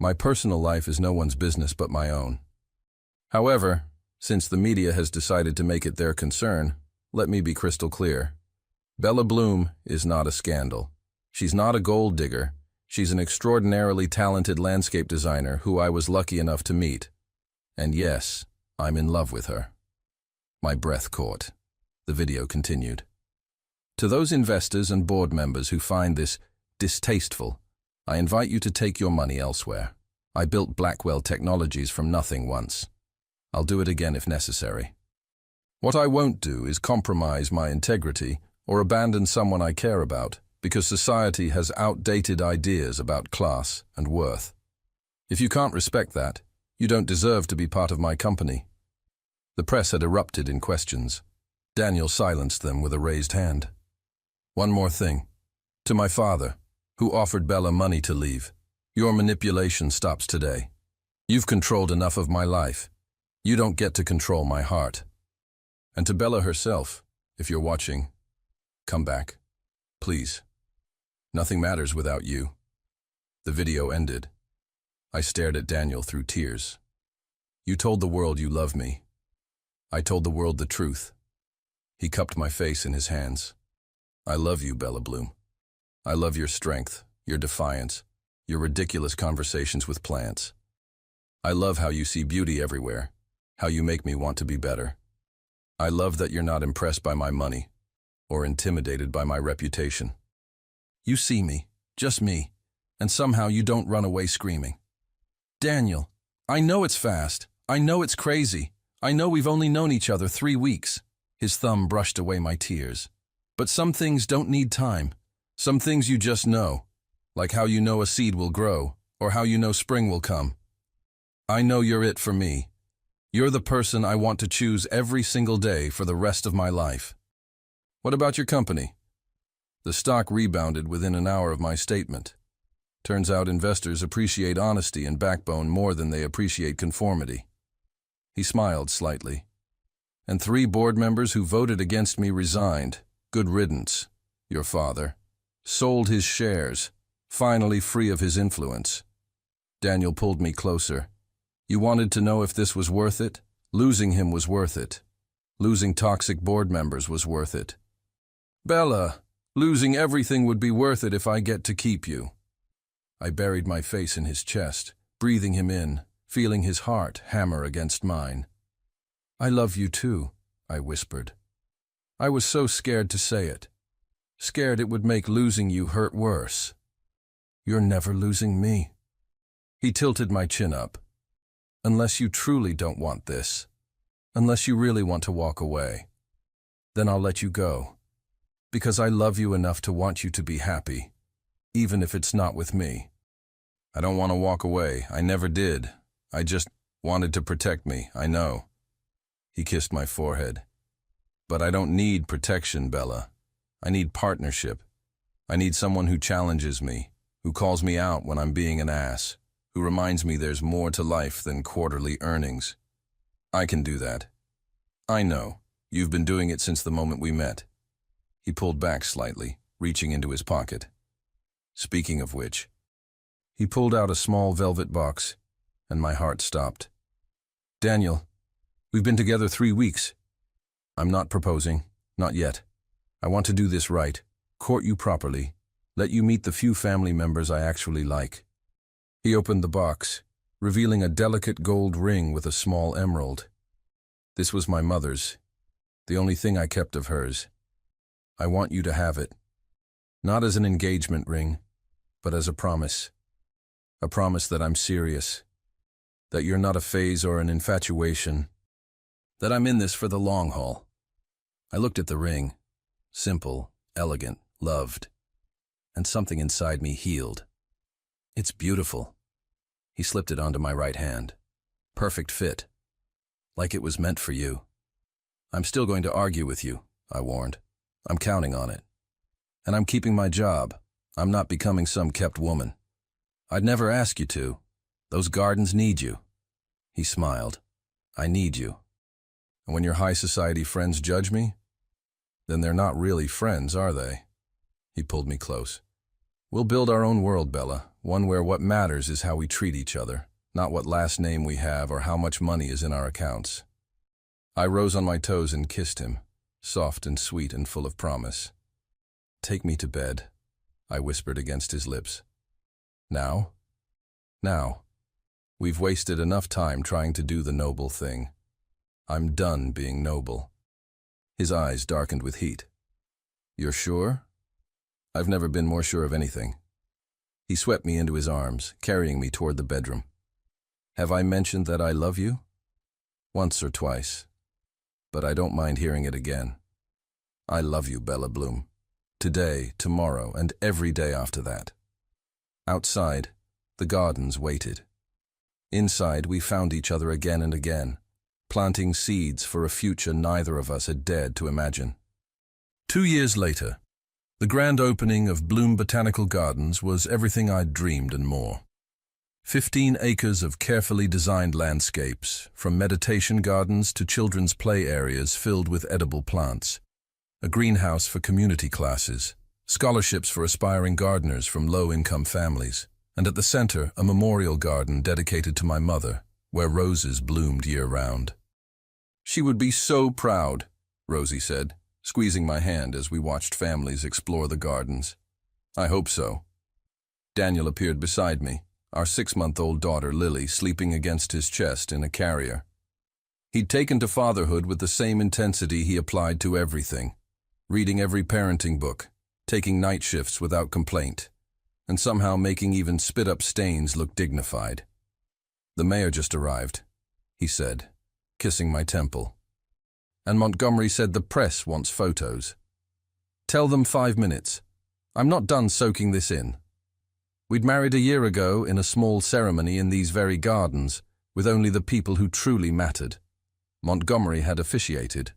My personal life is no one's business but my own. However, since the media has decided to make it their concern, let me be crystal clear. Bella Bloom is not a scandal. She's not a gold digger. She's an extraordinarily talented landscape designer who I was lucky enough to meet. And yes, I'm in love with her. My breath caught. The video continued. To those investors and board members who find this distasteful, I invite you to take your money elsewhere. I built Blackwell Technologies from nothing once. I'll do it again if necessary. What I won't do is compromise my integrity or abandon someone I care about because society has outdated ideas about class and worth. If you can't respect that, you don't deserve to be part of my company. The press had erupted in questions. Daniel silenced them with a raised hand. One more thing. To my father, who offered Bella money to leave, your manipulation stops today. You've controlled enough of my life. You don't get to control my heart. And to Bella herself, if you're watching, come back. Please. Nothing matters without you. The video ended. I stared at Daniel through tears. You told the world you love me. I told the world the truth. He cupped my face in his hands. I love you, Bella Bloom. I love your strength, your defiance, your ridiculous conversations with plants. I love how you see beauty everywhere, how you make me want to be better. I love that you're not impressed by my money or intimidated by my reputation. You see me, just me, and somehow you don't run away screaming. Daniel, I know it's fast. I know it's crazy. I know we've only known each other 3 weeks. His thumb brushed away my tears. But some things don't need time. Some things you just know, like how you know a seed will grow or how you know spring will come. I know you're it for me. You're the person I want to choose every single day for the rest of my life. What about your company? The stock rebounded within an hour of my statement. Turns out investors appreciate honesty and backbone more than they appreciate conformity. He smiled slightly. And 3 board members who voted against me resigned. Good riddance. Your father sold his shares, finally free of his influence. Daniel pulled me closer. You wanted to know if this was worth it? Losing him was worth it. Losing toxic board members was worth it. Bella, losing everything would be worth it if I get to keep you. I buried my face in his chest, breathing him in, feeling his heart hammer against mine. I love you too, I whispered. I was so scared to say it. Scared it would make losing you hurt worse. You're never losing me. He tilted my chin up. Unless you truly don't want this. Unless you really want to walk away. Then I'll let you go. Because I love you enough to want you to be happy. Even if it's not with me. I don't want to walk away. I never did. I just wanted to protect me, I know. He kissed my forehead. But I don't need protection, Bella. I need partnership. I need someone who challenges me, who calls me out when I'm being an ass, who reminds me there's more to life than quarterly earnings. I can do that. I know. You've been doing it since the moment we met. He pulled back slightly, reaching into his pocket. Speaking of which, he pulled out a small velvet box, and my heart stopped. Daniel, we've been together 3 weeks. I'm not proposing, not yet. I want to do this right, court you properly, let you meet the few family members I actually like. He opened the box, revealing a delicate gold ring with a small emerald. This was my mother's, the only thing I kept of hers. I want you to have it. Not as an engagement ring, but as a promise. A promise that I'm serious. That you're not a phase or an infatuation. That I'm in this for the long haul. I looked at the ring. Simple, elegant, loved. And something inside me healed. It's beautiful. He slipped it onto my right hand. Perfect fit. Like it was meant for you. I'm still going to argue with you, I warned. I'm counting on it. And I'm keeping my job. I'm not becoming some kept woman. I'd never ask you to. Those gardens need you. He smiled. I need you. And when your high society friends judge me, then they're not really friends, are they? He pulled me close. We'll build our own world, Bella, one where what matters is how we treat each other, not what last name we have or how much money is in our accounts. I rose on my toes and kissed him, soft and sweet and full of promise. Take me to bed, I whispered against his lips. Now? Now. We've wasted enough time trying to do the noble thing. I'm done being noble. His eyes darkened with heat. You're sure? I've never been more sure of anything. He swept me into his arms, carrying me toward the bedroom. Have I mentioned that I love you? Once or twice, but I don't mind hearing it again. I love you, Bella Bloom. Today, tomorrow, and every day after that. Outside, the gardens waited. Inside, we found each other again and again, planting seeds for a future neither of us had dared to imagine. 2 years later, the grand opening of Bloom Botanical Gardens was everything I'd dreamed and more. 15 acres of carefully designed landscapes, from meditation gardens to children's play areas filled with edible plants. A greenhouse for community classes, scholarships for aspiring gardeners from low-income families, and at the center, a memorial garden dedicated to my mother, where roses bloomed year-round. She would be so proud, Rosie said, squeezing my hand as we watched families explore the gardens. I hope so. Daniel appeared beside me, our 6-month-old daughter Lily sleeping against his chest in a carrier. He'd taken to fatherhood with the same intensity he applied to everything, reading every parenting book, taking night shifts without complaint, and somehow making even spit-up stains look dignified. The mayor just arrived, he said, kissing my temple. And Montgomery said the press wants photos. Tell them 5 minutes. I'm not done soaking this in. We'd married a year ago in a small ceremony in these very gardens, with only the people who truly mattered. Montgomery had officiated.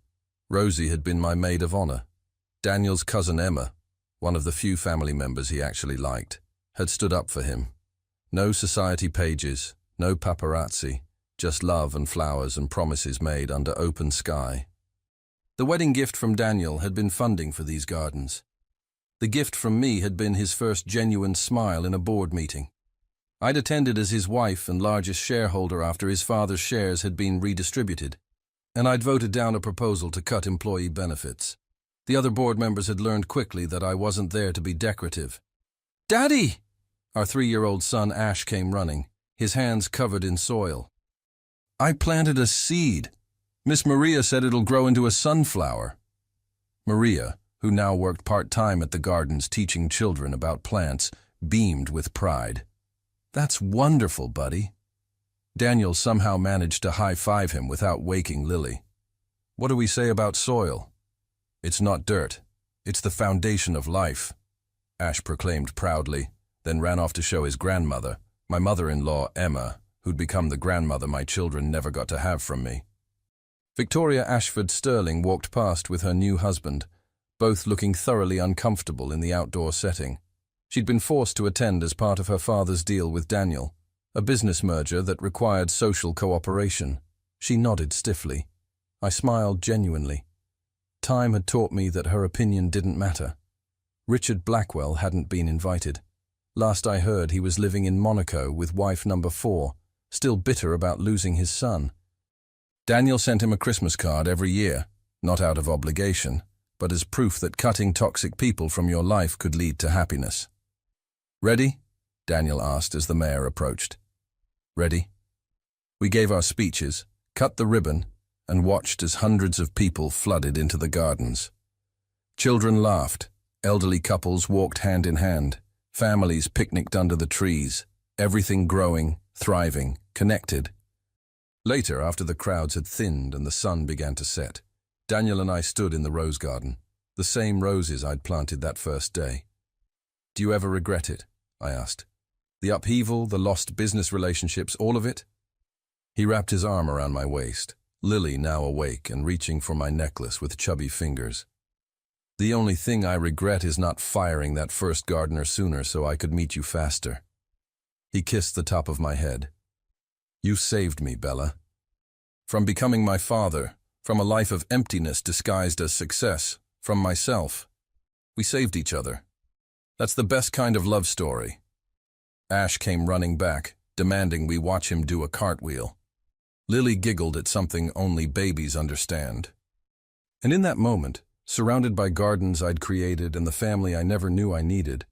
Rosie had been my maid of honor. Daniel's cousin Emma, one of the few family members he actually liked, had stood up for him. No society pages, no paparazzi, just love and flowers and promises made under open sky. The wedding gift from Daniel had been funding for these gardens. The gift from me had been his first genuine smile in a board meeting. I'd attended as his wife and largest shareholder after his father's shares had been redistributed, and I'd voted down a proposal to cut employee benefits. The other board members had learned quickly that I wasn't there to be decorative. "Daddy!" Our 3-year-old son Ash came running, his hands covered in soil. "I planted a seed. Miss Maria said it'll grow into a sunflower." Maria, who now worked part-time at the gardens teaching children about plants, beamed with pride. "That's wonderful, buddy." Daniel somehow managed to high-five him without waking Lily. "What do we say about soil?" "It's not dirt. It's the foundation of life," Ash proclaimed proudly, then ran off to show his grandmother, my mother-in-law Emma, who'd become the grandmother my children never got to have from me. Victoria Ashford Sterling walked past with her new husband, both looking thoroughly uncomfortable in the outdoor setting. She'd been forced to attend as part of her father's deal with Daniel, a business merger that required social cooperation. She nodded stiffly. I smiled genuinely. Time had taught me that her opinion didn't matter. Richard Blackwell hadn't been invited. Last I heard, he was living in Monaco with wife number 4, still bitter about losing his son. Daniel sent him a Christmas card every year, not out of obligation, but as proof that cutting toxic people from your life could lead to happiness. "Ready?" Daniel asked as the mayor approached. "Ready?" We gave our speeches, cut the ribbon, and watched as hundreds of people flooded into the gardens. Children laughed, elderly couples walked hand in hand, families picnicked under the trees, everything growing, thriving, connected. Later, after the crowds had thinned and the sun began to set, Daniel and I stood in the rose garden, the same roses I'd planted that first day. "Do you ever regret it?" I asked. "The upheaval, the lost business relationships, all of it?" He wrapped his arm around my waist, Lily now awake and reaching for my necklace with chubby fingers. "The only thing I regret is not firing that first gardener sooner so I could meet you faster." He kissed the top of my head. "You saved me, Bella. From becoming my father, from a life of emptiness disguised as success, from myself. We saved each other. That's the best kind of love story." Ash came running back, demanding we watch him do a cartwheel. Lily giggled at something only babies understand. And in that moment, surrounded by gardens I'd created and the family I never knew I needed,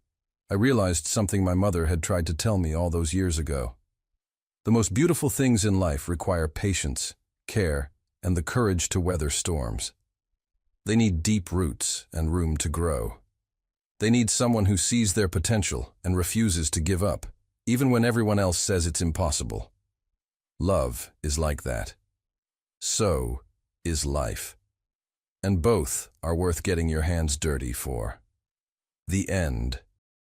I realized something my mother had tried to tell me all those years ago. The most beautiful things in life require patience, care, and the courage to weather storms. They need deep roots and room to grow. They need someone who sees their potential and refuses to give up, even when everyone else says it's impossible. Love is like that. So is life. And both are worth getting your hands dirty for. The end.